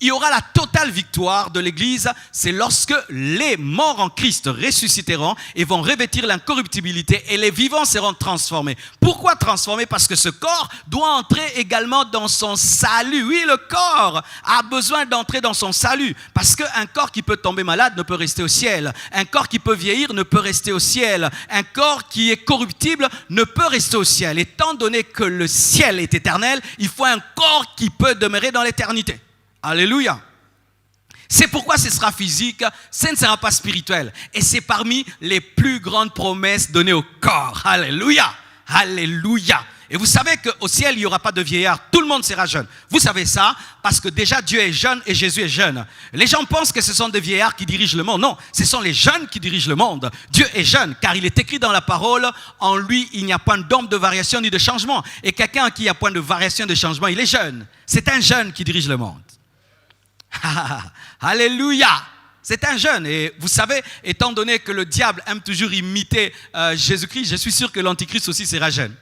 S4: il y aura la totale victoire de l'Église? C'est lorsque les morts en Christ ressusciteront et vont revêtir l'incorruptibilité et les vivants seront transformés. Pourquoi transformés? Parce que ce corps doit entrer également dans son salut. Oui, le corps a besoin d'entrer dans son salut. Parce qu'un corps qui peut tomber malade ne peut rester au ciel. Un corps qui peut vieillir ne peut rester au ciel. Un corps qui est corruptible ne peut rester au ciel. Étant donné que le ciel est éternel, il faut un corps qui peut demeurer dans l'éternité. Alléluia. C'est pourquoi ce sera physique, ce ne sera pas spirituel. Et c'est parmi les plus grandes promesses données au corps. Alléluia. Alléluia. Et vous savez qu'au ciel, il n'y aura pas de vieillard. Tout le monde sera jeune. Vous savez ça parce que déjà Dieu est jeune et Jésus est jeune. Les gens pensent que ce sont des vieillards qui dirigent le monde. Non, ce sont les jeunes qui dirigent le monde. Dieu est jeune car il est écrit dans la parole, en lui, il n'y a point d'ombre de variation ni de changement. Et quelqu'un qui a point de variation, de changement, il est jeune. C'est un jeune qui dirige le monde. Alléluia. C'est un jeune. Et vous savez, étant donné que le diable aime toujours imiter Jésus-Christ, je suis sûr que l'Antichrist aussi sera jeune.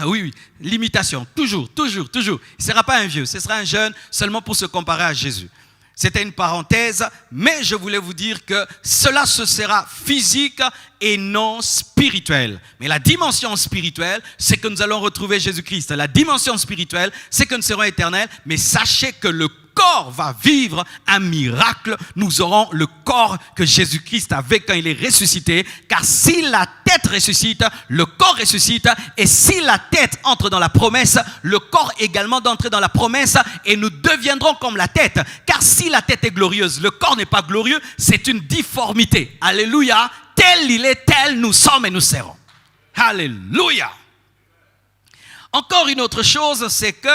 S4: Oui, l'imitation, toujours. Il ne sera pas un vieux, ce sera un jeune seulement pour se comparer à Jésus. C'était une parenthèse, mais je voulais vous dire que cela se sera physique et non spirituel. Mais la dimension spirituelle, c'est que nous allons retrouver Jésus-Christ. La dimension spirituelle, c'est que nous serons éternels, mais sachez que le corps va vivre un miracle. Nous aurons le corps que Jésus-Christ avait quand il est ressuscité. Car si la tête ressuscite, le corps ressuscite. Et si la tête entre dans la promesse, le corps également d'entrer dans la promesse. Et nous deviendrons comme la tête. Car si la tête est glorieuse, le corps n'est pas glorieux, c'est une difformité. Alléluia. Tel il est, tel nous sommes et nous serons. Alléluia. Encore une autre chose, c'est que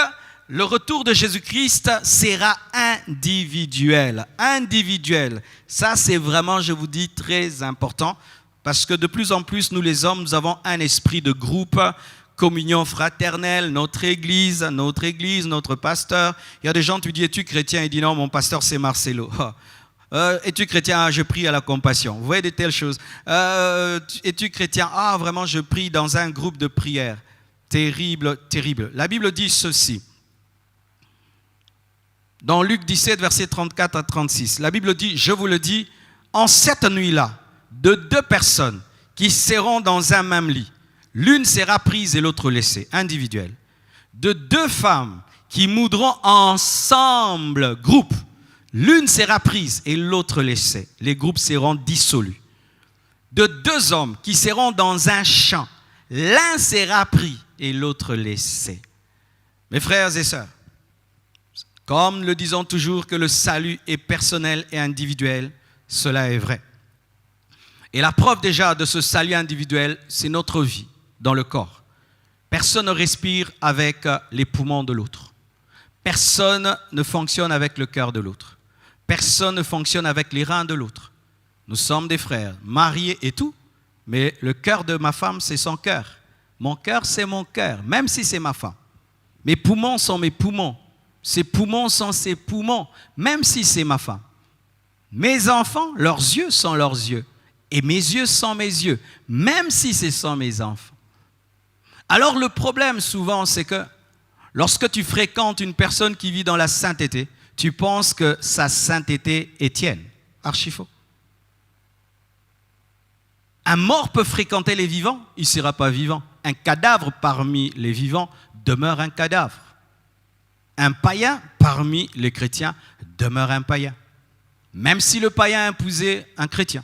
S4: le retour de Jésus-Christ sera individuel. Individuel. Ça, c'est vraiment, je vous dis, très important. Parce que de plus en plus, nous les hommes, nous avons un esprit de groupe, communion fraternelle, notre église, notre pasteur. Il y a des gens, tu dis, es-tu chrétien? Il dit, non, mon pasteur, c'est Marcelo. Es-tu chrétien? Ah, je prie à la compassion. Vous voyez de telles choses. Es-tu chrétien? Ah, vraiment, je prie dans un groupe de prière. Terrible, terrible. La Bible dit ceci. Dans Luc 17, versets 34 à 36, la Bible dit, je vous le dis, en cette nuit-là, de deux personnes qui seront dans un même lit, l'une sera prise et l'autre laissée, individuelle. De deux femmes qui moudront ensemble, groupe, l'une sera prise et l'autre laissée. Les groupes seront dissolus. De deux hommes qui seront dans un champ, l'un sera pris et l'autre laissé. Mes frères et sœurs, comme le disons toujours que le salut est personnel et individuel, cela est vrai. Et la preuve déjà de ce salut individuel, c'est notre vie dans le corps. Personne ne respire avec les poumons de l'autre. Personne ne fonctionne avec le cœur de l'autre. Personne ne fonctionne avec les reins de l'autre. Nous sommes des frères, mariés et tout, mais le cœur de ma femme, c'est son cœur. Mon cœur, c'est mon cœur, même si c'est ma femme. Mes poumons sont mes poumons. Ses poumons sont ses poumons, même si c'est ma femme. Mes enfants, leurs yeux sont leurs yeux. Et mes yeux sont mes yeux, même si ce sont mes enfants. Alors le problème souvent, c'est que lorsque tu fréquentes une personne qui vit dans la sainteté, tu penses que sa sainteté est tienne. Archi faux. Un mort peut fréquenter les vivants, il ne sera pas vivant. Un cadavre parmi les vivants demeure un cadavre. Un païen parmi les chrétiens demeure un païen. Même si le païen a épousé un chrétien.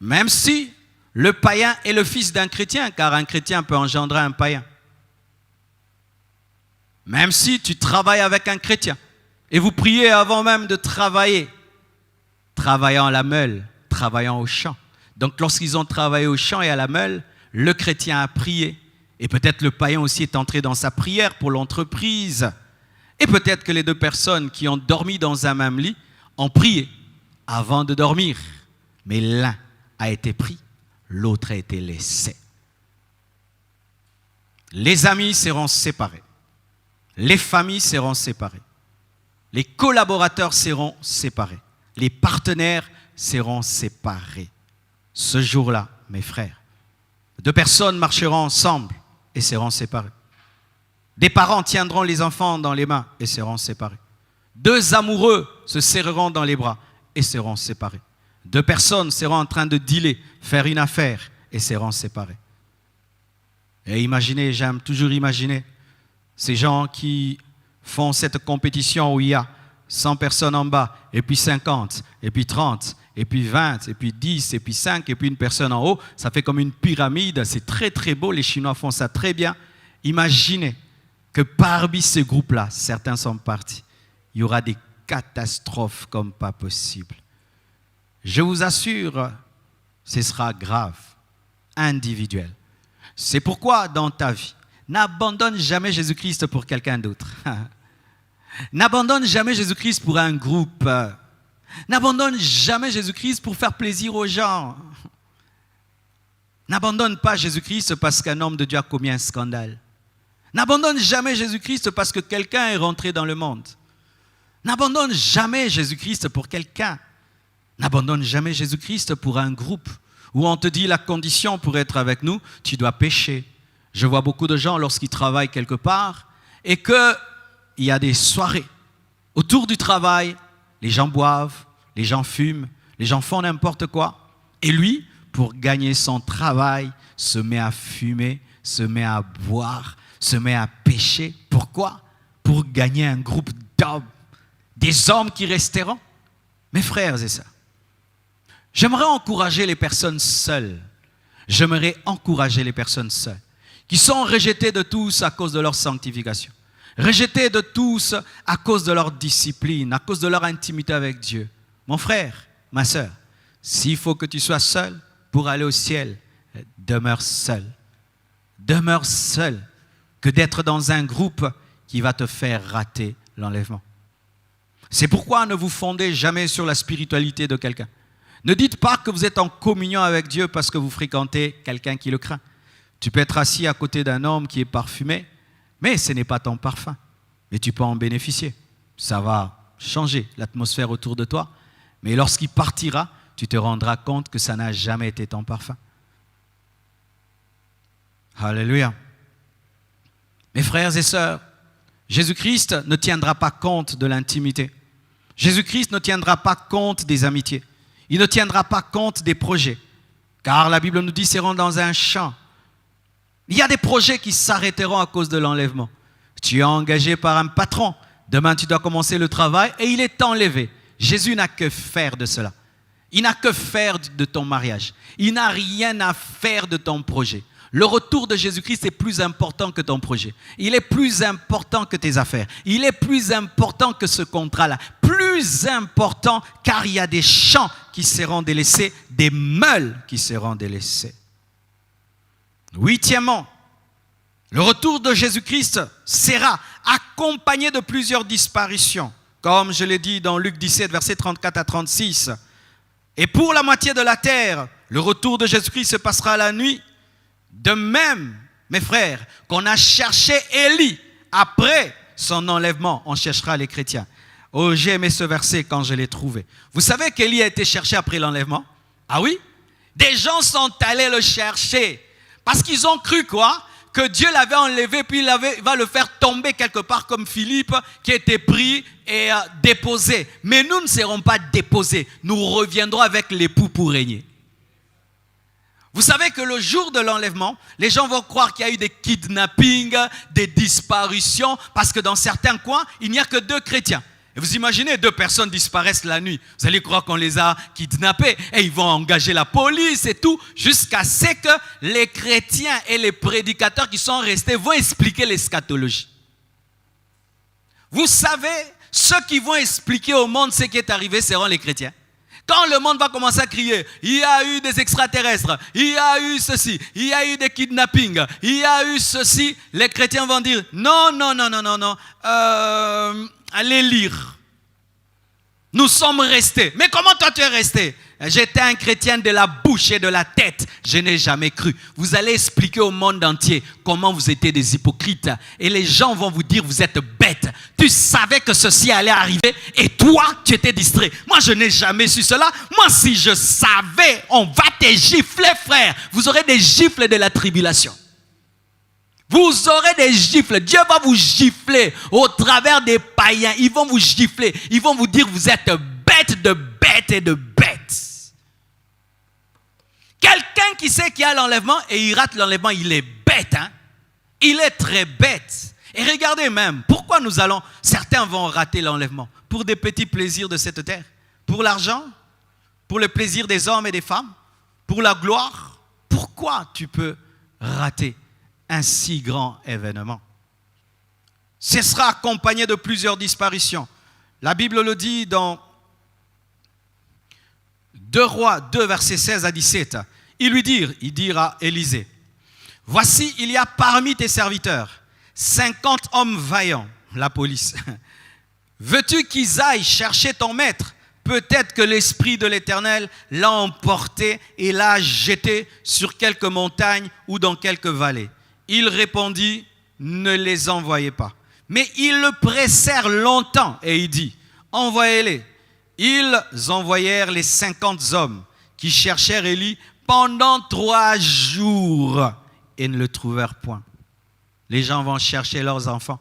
S4: Même si le païen est le fils d'un chrétien, car un chrétien peut engendrer un païen. Même si tu travailles avec un chrétien et vous priez avant même de travailler, travaillant à la meule, travaillant au champ. Donc lorsqu'ils ont travaillé au champ et à la meule, le chrétien a prié. Et peut-être le païen aussi est entré dans sa prière pour l'entreprise. Et peut-être que les deux personnes qui ont dormi dans un même lit ont prié avant de dormir. Mais l'un a été pris, l'autre a été laissé. Les amis seront séparés. Les familles seront séparées. Les collaborateurs seront séparés. Les partenaires seront séparés. Ce jour-là, mes frères, deux personnes marcheront ensemble et seront séparées. Des parents tiendront les enfants dans les mains et seront séparés. Deux amoureux se serreront dans les bras et seront séparés. Deux personnes seront en train de dealer, faire une affaire et seront séparées. Et imaginez, j'aime toujours imaginer ces gens qui font cette compétition où il y a 100 personnes en bas, et puis 50, et puis 30, et puis 20, et puis 10, et puis 5, et puis une personne en haut. Ça fait comme une pyramide, c'est très très beau, les Chinois font ça très bien. Imaginez que parmi ces groupes-là, certains sont partis. Il y aura des catastrophes comme pas possible. Je vous assure, ce sera grave, individuel. C'est pourquoi dans ta vie, n'abandonne jamais Jésus-Christ pour quelqu'un d'autre. N'abandonne jamais Jésus-Christ pour un groupe. N'abandonne jamais Jésus-Christ pour faire plaisir aux gens. N'abandonne pas Jésus-Christ parce qu'un homme de Dieu a commis un scandale. N'abandonne jamais Jésus-Christ parce que quelqu'un est rentré dans le monde. N'abandonne jamais Jésus-Christ pour quelqu'un. N'abandonne jamais Jésus-Christ pour un groupe où on te dit la condition pour être avec nous, tu dois pécher. Je vois beaucoup de gens lorsqu'ils travaillent quelque part et qu'il y a des soirées. Autour du travail, les gens boivent, les gens fument, les gens font n'importe quoi. Et lui, pour gagner son travail, se met à fumer, se met à boire, se met à pécher. Pourquoi? Pour gagner un groupe d'hommes, des hommes qui resteront. Mes frères et sœurs, j'aimerais encourager les personnes seules. J'aimerais encourager les personnes seules qui sont rejetées de tous à cause de leur sanctification, rejetées de tous à cause de leur discipline, à cause de leur intimité avec Dieu. Mon frère, ma sœur, s'il faut que tu sois seul pour aller au ciel, demeure seul. Demeure seul que d'être dans un groupe qui va te faire rater l'enlèvement. C'est pourquoi ne vous fondez jamais sur la spiritualité de quelqu'un. Ne dites pas que vous êtes en communion avec Dieu parce que vous fréquentez quelqu'un qui le craint. Tu peux être assis à côté d'un homme qui est parfumé, mais ce n'est pas ton parfum. Mais tu peux en bénéficier. Ça va changer l'atmosphère autour de toi. Mais lorsqu'il partira, tu te rendras compte que ça n'a jamais été ton parfum. Alléluia. Mes frères et sœurs, Jésus-Christ ne tiendra pas compte de l'intimité. Jésus-Christ ne tiendra pas compte des amitiés. Il ne tiendra pas compte des projets. Car la Bible nous dit, seront dans un champ. Il y a des projets qui s'arrêteront à cause de l'enlèvement. Tu es engagé par un patron. Demain, tu dois commencer le travail et il est enlevé. Jésus n'a que faire de cela. Il n'a que faire de ton mariage. Il n'a rien à faire de ton projet. Le retour de Jésus-Christ est plus important que ton projet. Il est plus important que tes affaires. Il est plus important que ce contrat-là. Plus important car il y a des champs qui seront délaissés, des meules qui seront délaissées. Huitièmement, le retour de Jésus-Christ sera accompagné de plusieurs disparitions. Comme je l'ai dit dans Luc 17, versets 34 à 36. Et pour la moitié de la terre, le retour de Jésus-Christ se passera la nuit. De même, mes frères, qu'on a cherché Élie après son enlèvement, on cherchera les chrétiens. Oh, j'ai aimé ce verset quand je l'ai trouvé. Vous savez qu'Élie a été cherché après l'enlèvement? Ah oui? Des gens sont allés le chercher parce qu'ils ont cru quoi? Que Dieu l'avait enlevé puis il va le faire tomber quelque part comme Philippe qui était pris et déposé. Mais nous ne serons pas déposés. Nous reviendrons avec l'époux pour régner. Vous savez que le jour de l'enlèvement, les gens vont croire qu'il y a eu des kidnappings, des disparitions, parce que dans certains coins, il n'y a que 2 chrétiens. Et vous imaginez, 2 personnes disparaissent la nuit. Vous allez croire qu'on les a kidnappés et ils vont engager la police et tout, jusqu'à ce que les chrétiens et les prédicateurs qui sont restés vont expliquer l'eschatologie. Vous savez, ceux qui vont expliquer au monde ce qui est arrivé seront les chrétiens. Quand le monde va commencer à crier, il y a eu des extraterrestres, il y a eu ceci, il y a eu des kidnappings, il y a eu ceci, les chrétiens vont dire non, allez lire. Nous sommes restés. Mais comment toi tu es resté? J'étais un chrétien de la bouche et de la tête. Je n'ai jamais cru. Vous allez expliquer au monde entier comment vous étiez des hypocrites. Et les gens vont vous dire, vous êtes bêtes. Tu savais que ceci allait arriver et toi, tu étais distrait. Moi, je n'ai jamais su cela. Moi, si je savais, on va te gifler, frère. Vous aurez des gifles de la tribulation. Vous aurez des gifles. Dieu va vous gifler au travers des païens. Ils vont vous gifler. Ils vont vous dire, vous êtes bêtes de bêtes et de bêtes. Quelqu'un qui sait qu'il y a l'enlèvement et il rate l'enlèvement, il est bête. Hein? Il est très bête. Et regardez même, pourquoi certains vont rater l'enlèvement? Pour des petits plaisirs de cette terre? Pour l'argent? Pour le plaisir des hommes et des femmes? Pour la gloire? Pourquoi tu peux rater un si grand événement? Ce sera accompagné de plusieurs disparitions. La Bible le dit dans 2 Rois 2, versets 16 à 17. Il dira à Élisée, voici, il y a parmi tes serviteurs 50 hommes vaillants, la police. Veux-tu qu'ils aillent chercher ton maître? Peut-être que l'Esprit de l'Éternel l'a emporté et l'a jeté sur quelque montagne ou dans quelque vallée. Il répondit, ne les envoyez pas. Mais ils le pressèrent longtemps et il dit, envoyez-les. Ils envoyèrent les 50 hommes qui cherchèrent Élie pendant 3 jours et ne le trouvèrent point. Les gens vont chercher leurs enfants.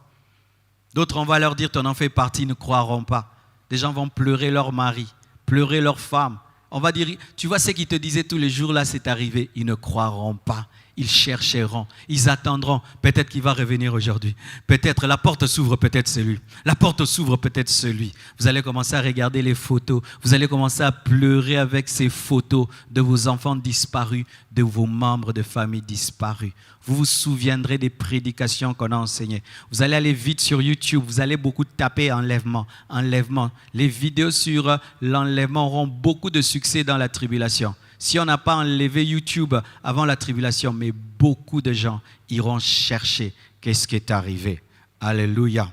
S4: D'autres, on va leur dire, ton enfant est parti, ils ne croiront pas. Des gens vont pleurer leur mari, pleurer leur femme. On va dire, tu vois ce qu'ils te disaient tous les jours, là c'est arrivé. Ils ne croiront pas. Ils chercheront, ils attendront. Peut-être qu'il va revenir aujourd'hui. Peut-être la porte s'ouvre, peut-être c'est lui. La porte s'ouvre, peut-être c'est lui. Vous allez commencer à regarder les photos. Vous allez commencer à pleurer avec ces photos de vos enfants disparus, de vos membres de famille disparus. Vous vous souviendrez des prédications qu'on a enseignées. Vous allez aller vite sur YouTube. Vous allez beaucoup taper enlèvement, enlèvement. Les vidéos sur l'enlèvement auront beaucoup de succès dans la tribulation. Si on n'a pas enlevé YouTube avant la tribulation, mais beaucoup de gens iront chercher qu'est-ce qui est arrivé. Alléluia.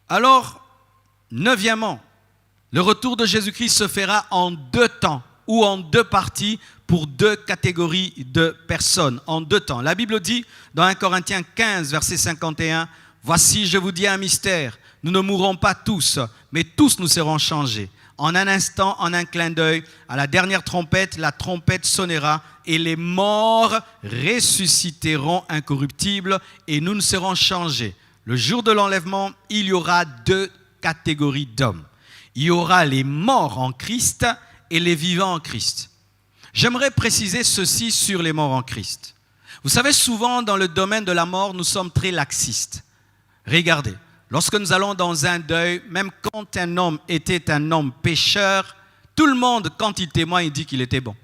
S4: Alors, 9e, le retour de Jésus-Christ se fera en 2 temps ou en 2 parties pour 2 catégories de personnes, en 2 temps. La Bible dit dans 1 Corinthiens 15, verset 51, « Voici, je vous dis un mystère, nous ne mourrons pas tous, mais tous nous serons changés. En un instant, en un clin d'œil, à la dernière trompette, la trompette sonnera et les morts ressusciteront incorruptibles et nous ne serons changés. Le jour de l'enlèvement, il y aura 2 catégories d'hommes. Il y aura les morts en Christ et les vivants en Christ. J'aimerais préciser ceci sur les morts en Christ. Vous savez, souvent dans le domaine de la mort, nous sommes très laxistes. Regardez. Lorsque nous allons dans un deuil, même quand un homme était un homme pécheur, tout le monde, quand il témoigne, il dit qu'il était bon.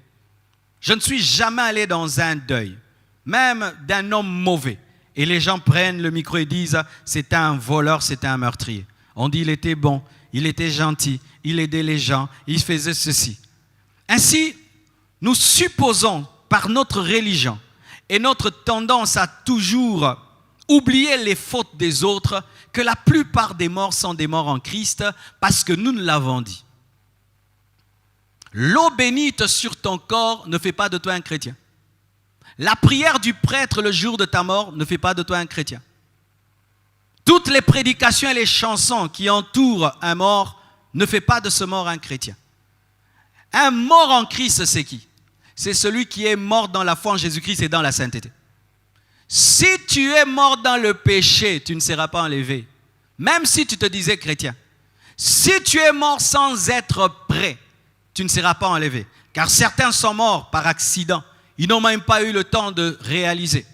S4: Je ne suis jamais allé dans un deuil, même d'un homme mauvais. Et les gens prennent le micro et disent, c'était un voleur, c'était un meurtrier. On dit, il était bon, il était gentil, il aidait les gens, il faisait ceci. Ainsi, nous supposons par notre religion et notre tendance à toujours oublier les fautes des autres, que la plupart des morts sont des morts en Christ parce que nous l'avons dit. L'eau bénite sur ton corps ne fait pas de toi un chrétien. La prière du prêtre le jour de ta mort ne fait pas de toi un chrétien. Toutes les prédications et les chansons qui entourent un mort ne fait pas de ce mort un chrétien. Un mort en Christ, c'est qui? C'est celui qui est mort dans la foi en Jésus-Christ et dans la sainteté. Si tu es mort dans le péché, tu ne seras pas enlevé. Même si tu te disais chrétien. Si tu es mort sans être prêt, tu ne seras pas enlevé. Car certains sont morts par accident. Ils n'ont même pas eu le temps de réaliser.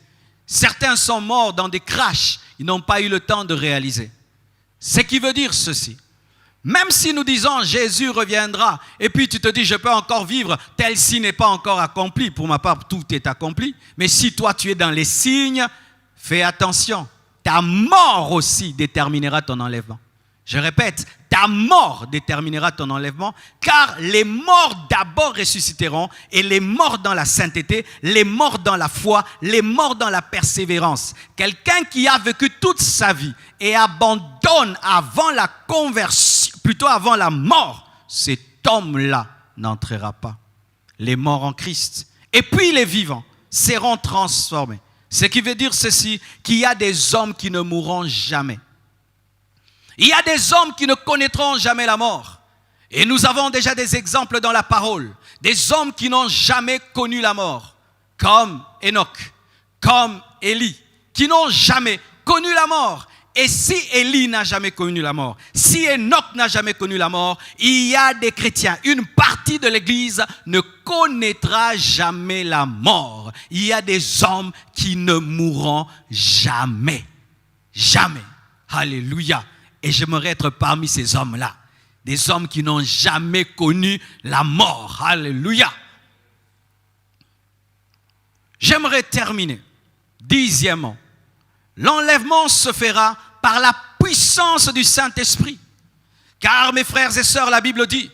S4: Certains sont morts dans des crashs. Ils n'ont pas eu le temps de réaliser. Ce qui veut dire ceci. Même si nous disons Jésus reviendra et puis tu te dis je peux encore vivre, tel signe n'est pas encore accompli. Pour ma part, tout est accompli. Mais si toi tu es dans les signes, fais attention. Ta mort aussi déterminera ton enlèvement. Je répète, ta mort déterminera ton enlèvement, car les morts d'abord ressusciteront et les morts dans la sainteté, les morts dans la foi, les morts dans la persévérance. Quelqu'un qui a vécu toute sa vie et abandonne avant la conversion, plutôt avant la mort, cet homme-là n'entrera pas. Les morts en Christ et puis les vivants seront transformés. Ce qui veut dire ceci, qu'il y a des hommes qui ne mourront jamais. Il y a des hommes qui ne connaîtront jamais la mort. Et nous avons déjà des exemples dans la parole. Des hommes qui n'ont jamais connu la mort. Comme Enoch, comme Élie, qui n'ont jamais connu la mort. Et si Élie n'a jamais connu la mort, si Enoch n'a jamais connu la mort, il y a des chrétiens, une partie de l'Église ne connaîtra jamais la mort. Il y a des hommes qui ne mourront jamais. Jamais. Alléluia. Et j'aimerais être parmi ces hommes-là. Des hommes qui n'ont jamais connu la mort. Alléluia. J'aimerais terminer. 10e. L'enlèvement se fera par la puissance du Saint-Esprit. Car mes frères et sœurs, la Bible dit,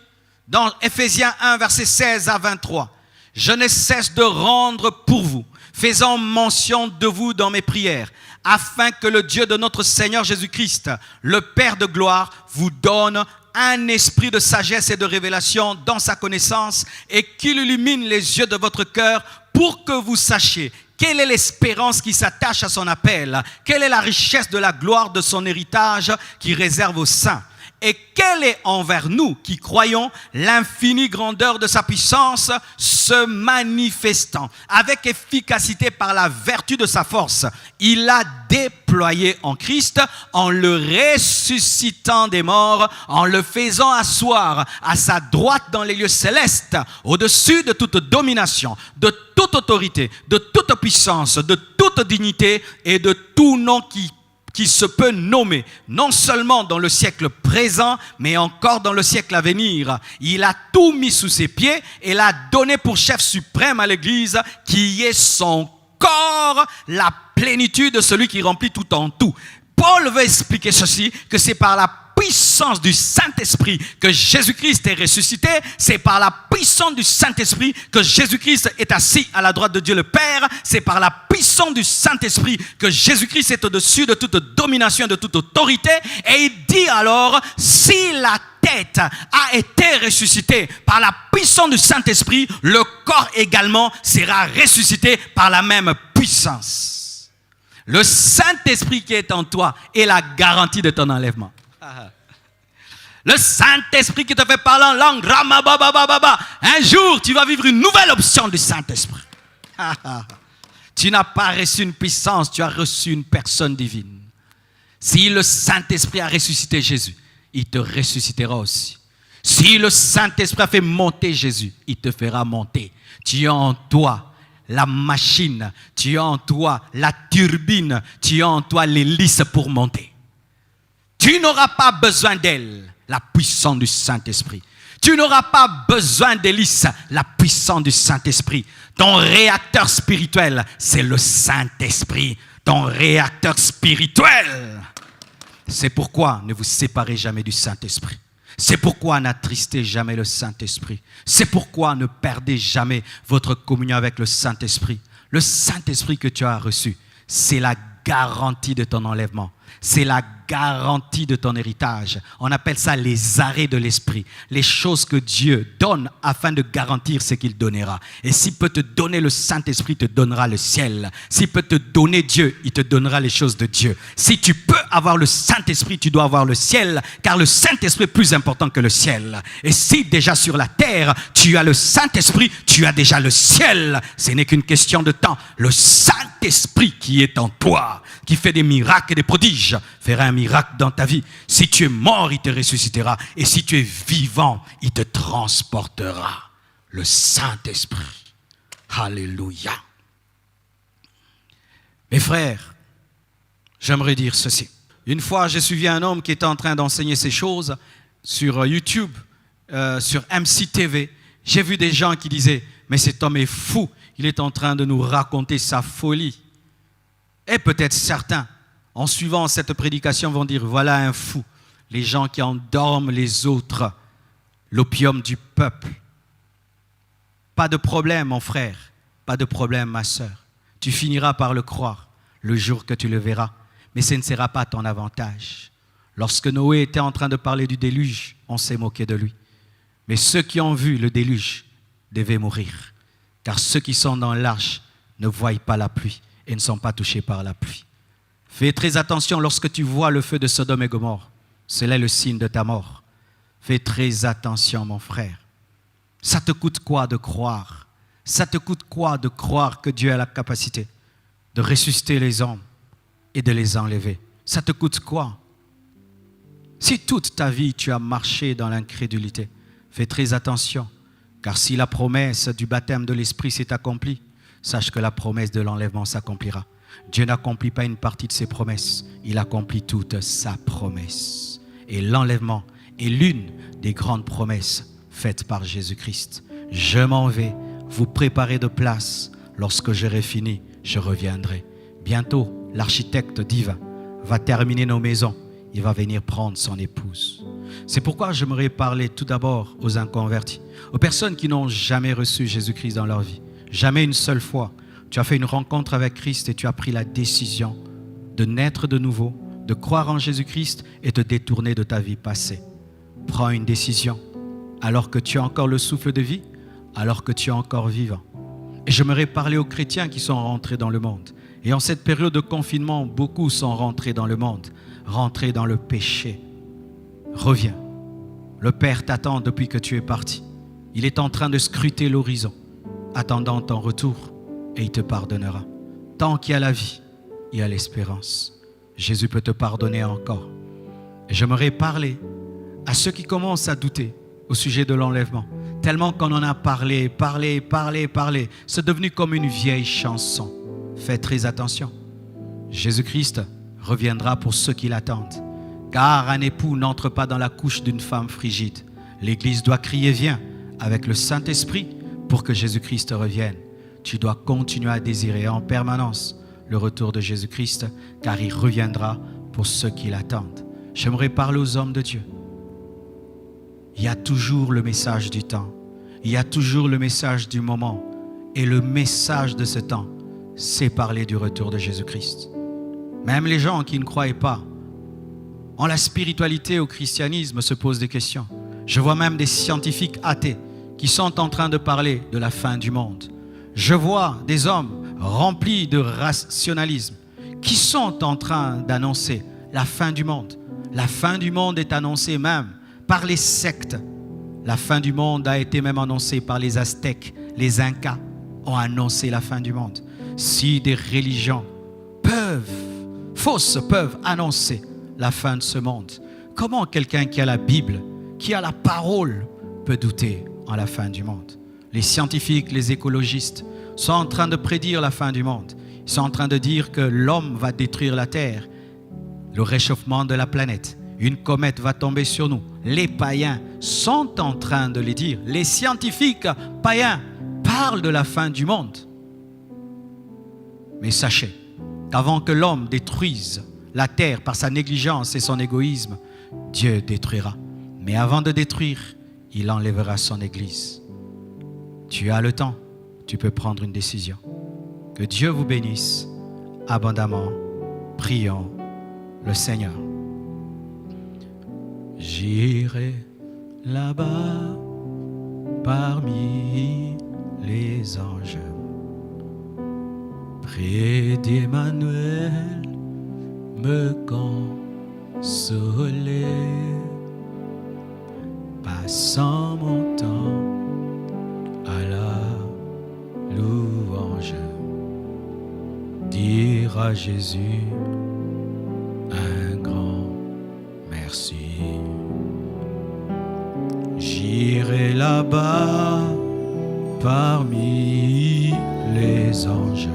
S4: dans Ephésiens 1, versets 16 à 23, « Je ne cesse de rendre pour vous, faisant mention de vous dans mes prières, afin que le Dieu de notre Seigneur Jésus-Christ, le Père de gloire, vous donne un esprit de sagesse et de révélation dans sa connaissance et qu'il illumine les yeux de votre cœur pour que vous sachiez quelle est l'espérance qui s'attache à son appel, quelle est la richesse de la gloire de son héritage qui réserve aux saints Et quelle est envers nous qui croyons l'infinie grandeur de sa puissance se manifestant avec efficacité par la vertu de sa force. Il l'a déployé en Christ en le ressuscitant des morts, en le faisant asseoir à sa droite dans les lieux célestes, au-dessus de toute domination, de toute autorité, de toute puissance, de toute dignité et de tout nom qui se peut nommer, non seulement dans le siècle présent, mais encore dans le siècle à venir. Il a tout mis sous ses pieds et l'a donné pour chef suprême à l'Église, qui est son corps, la plénitude de celui qui remplit tout en tout. Paul veut expliquer ceci, que c'est par la puissance du Saint-Esprit que Jésus-Christ est ressuscité. C'est par la puissance du Saint-Esprit que Jésus-Christ est assis à la droite de Dieu le Père. C'est par la puissance du Saint-Esprit que Jésus-Christ est au-dessus de toute domination, de toute autorité. Et il dit alors, si la tête a été ressuscitée par la puissance du Saint-Esprit, le corps également sera ressuscité par la même puissance. Le Saint-Esprit qui est en toi est la garantie de ton enlèvement. Le Saint-Esprit qui te fait parler en langue, un jour tu vas vivre une nouvelle option du Saint-Esprit. Tu n'as pas reçu une puissance, tu as reçu une personne divine. Si le Saint-Esprit a ressuscité Jésus, il te ressuscitera aussi. Si le Saint-Esprit a fait monter Jésus, il te fera monter. Tu as en toi la machine, tu as en toi la turbine, tu as en toi l'hélice pour monter. Tu n'auras pas besoin d'elle, la puissance du Saint-Esprit. Tu n'auras pas besoin d'hélice, la puissance du Saint-Esprit. Ton réacteur spirituel, c'est le Saint-Esprit. Ton réacteur spirituel. C'est pourquoi ne vous séparez jamais du Saint-Esprit. C'est pourquoi n'attristez jamais le Saint-Esprit. C'est pourquoi ne perdez jamais votre communion avec le Saint-Esprit. Le Saint-Esprit que tu as reçu, c'est la garantie de ton enlèvement. C'est la garantie de ton héritage. On appelle ça les arrêts de l'esprit. Les choses que Dieu donne afin de garantir ce qu'il donnera. Et s'il peut te donner le Saint-Esprit, il te donnera le ciel. S'il peut te donner Dieu, il te donnera les choses de Dieu. Si tu peux avoir le Saint-Esprit, tu dois avoir le ciel, car le Saint-Esprit est plus important que le ciel. Et si déjà sur la terre, tu as le Saint-Esprit, tu as déjà le ciel. Ce n'est qu'une question de temps. Le Saint-Esprit qui est en toi, qui fait des miracles et des prodiges, fera un miracle dans ta vie. Si tu es mort, il te ressuscitera. Et si tu es vivant, il te transportera. Le Saint-Esprit. Alléluia. Mes frères, j'aimerais dire ceci. Une fois, j'ai suivi un homme qui était en train d'enseigner ces choses sur YouTube, sur MCTV. J'ai vu des gens qui disaient, mais cet homme est fou. Il est en train de nous raconter sa folie. Et peut-être certains, en suivant cette prédication, vont dire, voilà un fou. Les gens qui endorment les autres, l'opium du peuple. Pas de problème, mon frère. Pas de problème, ma sœur. Tu finiras par le croire le jour que tu le verras. Mais ce ne sera pas ton avantage. Lorsque Noé était en train de parler du déluge, on s'est moqué de lui. Mais ceux qui ont vu le déluge devaient mourir. Car ceux qui sont dans l'arche ne voient pas la pluie et ne sont pas touchés par la pluie. Fais très attention lorsque tu vois le feu de Sodome et Gomorrhe. Cela est le signe de ta mort. Fais très attention, mon frère. Ça te coûte quoi de croire? Ça te coûte quoi de croire que Dieu a la capacité de ressusciter les hommes et de les enlever? Ça te coûte quoi? Si toute ta vie tu as marché dans l'incrédulité, fais très attention. Car si la promesse du baptême de l'Esprit s'est accomplie, sache que la promesse de l'enlèvement s'accomplira. Dieu n'accomplit pas une partie de ses promesses, il accomplit toute sa promesse. Et l'enlèvement est l'une des grandes promesses faites par Jésus-Christ. Je m'en vais vous préparer de place. Lorsque j'aurai fini, je reviendrai. Bientôt, l'architecte divin va terminer nos maisons. Il va venir prendre son épouse. C'est pourquoi j'aimerais parler tout d'abord aux inconvertis, aux personnes qui n'ont jamais reçu Jésus-Christ dans leur vie. Jamais une seule fois. Tu as fait une rencontre avec Christ et tu as pris la décision de naître de nouveau, de croire en Jésus-Christ et te détourner de ta vie passée. Prends une décision alors que tu as encore le souffle de vie, alors que tu es encore vivant. Et j'aimerais parler aux chrétiens qui sont rentrés dans le monde. Et en cette période de confinement, beaucoup sont rentrés dans le monde, rentrés dans le péché.
S3: reviens. Le Père t'attend depuis que tu es parti. Il est en train de scruter l'horizon, attendant ton retour, et il te pardonnera. Tant qu'il y a la vie, il y a l'espérance. Jésus peut te pardonner encore. Et j'aimerais parler à ceux qui commencent à douter au sujet de l'enlèvement. Tellement qu'on en a parlé. C'est devenu comme une vieille chanson. Faites très attention. Jésus-Christ reviendra pour ceux qui l'attendent. Car un époux n'entre pas dans la couche d'une femme frigide. L'Église doit crier « Viens » avec le Saint-Esprit pour que Jésus-Christ revienne. Tu dois continuer à désirer en permanence le retour de Jésus-Christ, car il reviendra pour ceux qui l'attendent. J'aimerais parler aux hommes de Dieu. Il y a toujours le message du temps. Il y a toujours le message du moment. Et le message de ce temps, c'est parler du retour de Jésus-Christ. Même les gens qui ne croient pas en la spiritualité, au christianisme, se posent des questions. Je vois même des scientifiques athées qui sont en train de parler de la fin du monde. Je vois des hommes remplis de rationalisme qui sont en train d'annoncer la fin du monde. La fin du monde est annoncée même par les sectes. La fin du monde a été même annoncée par les Aztèques. Les Incas ont annoncé la fin du monde. Si des religions fausses peuvent annoncer la fin de ce monde, comment quelqu'un qui a la Bible, qui a la parole, peut douter en la fin du monde? Les scientifiques, les écologistes sont en train de prédire la fin du monde. Ils sont en train de dire que l'homme va détruire la Terre, le réchauffement de la planète. Une comète va tomber sur nous. Les païens sont en train de les dire. Les scientifiques païens parlent de la fin du monde. Mais sachez qu'avant que l'homme détruise la terre par sa négligence et son égoïsme, Dieu détruira. Mais avant de détruire, il enlèvera son Église. Tu as le temps, tu peux prendre une décision. Que Dieu vous bénisse abondamment. Prions le Seigneur. J'irai là-bas parmi les anges, près d'Emmanuel, me consoler, passant mon temps à la louange, dire à Jésus un grand merci. J'irai là-bas parmi les anges,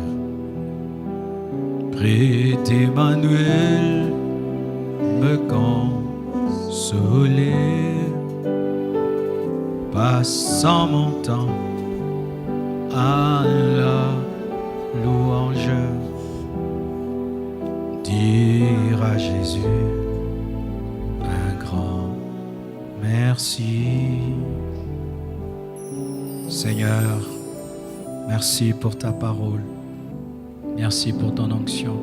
S3: près d'Emmanuel, me consoler, passant mon temps à la louange, dire à Jésus un grand merci. Seigneur, merci pour ta parole. Merci pour ton onction.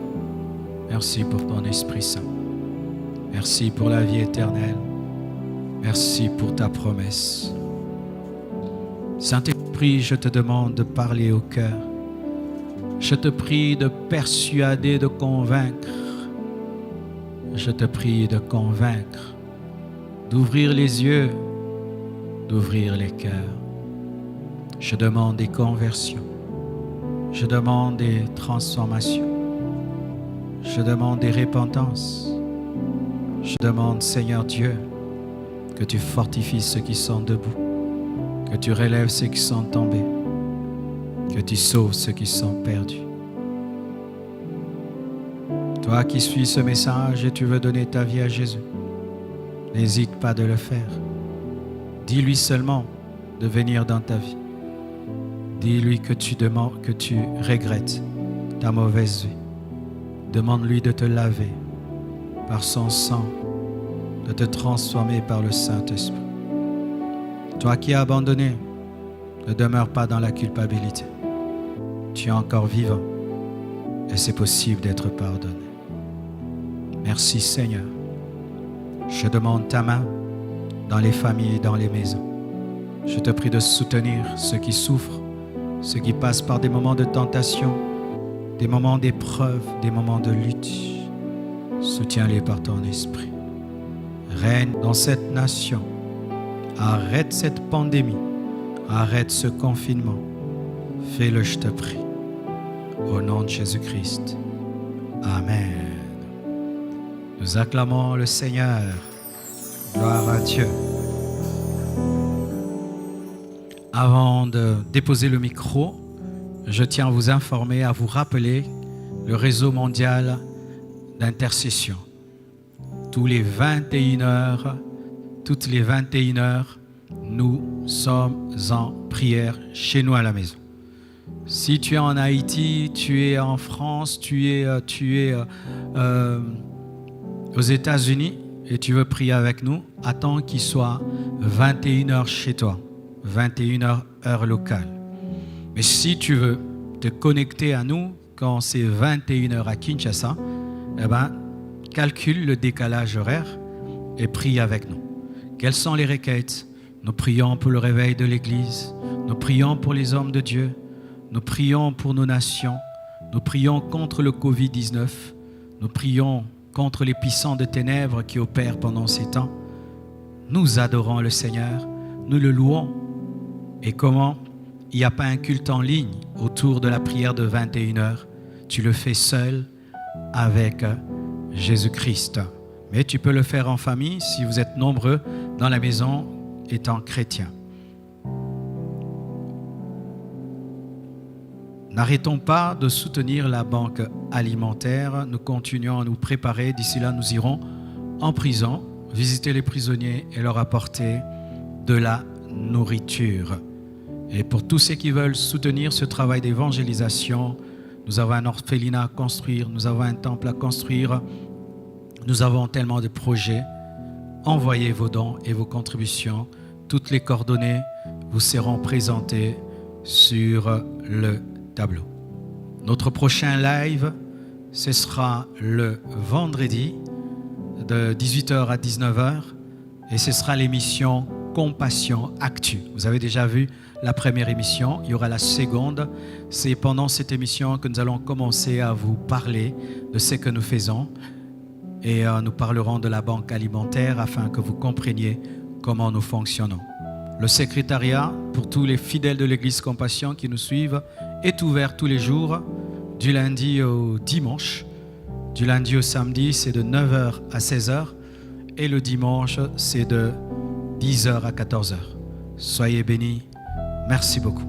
S3: Merci pour ton Esprit Saint. Merci pour la vie éternelle. Merci pour ta promesse. Saint-Esprit, je te demande de parler au cœur. Je te prie de persuader, de convaincre. Je te prie de convaincre, d'ouvrir les yeux, d'ouvrir les cœurs. Je demande des conversions. Je demande des transformations. Je demande des repentances. Je demande, Seigneur Dieu, que tu fortifies ceux qui sont debout, que tu relèves ceux qui sont tombés, que tu sauves ceux qui sont perdus. Toi qui suis ce message et tu veux donner ta vie à Jésus, n'hésite pas de le faire. Dis-lui seulement de venir dans ta vie. Dis-lui que tu regrettes ta mauvaise vie. Demande-lui de te laver par son sang, de te transformer par le Saint-Esprit. Toi qui as abandonné, ne demeure pas dans la culpabilité. Tu es encore vivant et c'est possible d'être pardonné. Merci Seigneur. Je demande ta main dans les familles et dans les maisons. Je te prie de soutenir ceux qui souffrent, ceux qui passent par des moments de tentation, des moments d'épreuve, des moments de lutte. Soutiens-les par ton esprit. Règne dans cette nation. Arrête cette pandémie. Arrête ce confinement. Fais-le, je te prie. Au nom de Jésus-Christ. Amen. Nous acclamons le Seigneur. Gloire à Dieu. Avant de déposer le micro, je tiens à vous informer, à vous rappeler le réseau mondial d'intercession. Toutes les 21 heures, nous sommes en prière chez nous à la maison. Si tu es en Haïti, tu es en France, tu es aux États-Unis et tu veux prier avec nous, attends qu'il soit 21 heures chez toi, 21 heures heure locale. Mais si tu veux te connecter à nous quand c'est 21 heures à Kinshasa, calcule le décalage horaire et prie avec nous. Quelles sont les requêtes? Nous prions pour le réveil de l'Église, nous prions pour les hommes de Dieu, nous prions pour nos nations, nous prions contre le Covid-19, nous prions contre les puissants de ténèbres qui opèrent pendant ces temps. Nous adorons le Seigneur, nous le louons. Et comment? Il n'y a pas un culte en ligne autour de la prière de 21 heures. Tu le fais seul avec Jésus-Christ. Mais tu peux le faire en famille si vous êtes nombreux dans la maison étant chrétiens. N'arrêtons pas de soutenir la banque alimentaire. Nous continuons à nous préparer. D'ici là, nous irons en prison, visiter les prisonniers et leur apporter de la nourriture. Et pour tous ceux qui veulent soutenir ce travail d'évangélisation, nous avons un orphelinat à construire, nous avons un temple à construire, nous avons tellement de projets. Envoyez vos dons et vos contributions. Toutes les coordonnées vous seront présentées sur le tableau. Notre prochain live, ce sera le vendredi de 18h à 19h et ce sera l'émission Compassion Actu. Vous avez déjà vu la première émission, il y aura la seconde. C'est pendant cette émission que nous allons commencer à vous parler de ce que nous faisons et nous parlerons de la banque alimentaire afin que vous compreniez comment nous fonctionnons. Le secrétariat, pour tous les fidèles de l'Église Compassion qui nous suivent, est ouvert tous les jours, du lundi au dimanche. Du lundi au samedi, c'est de 9h à 16h. Et le dimanche, c'est de 10h à 14h. Soyez bénis. Merci beaucoup.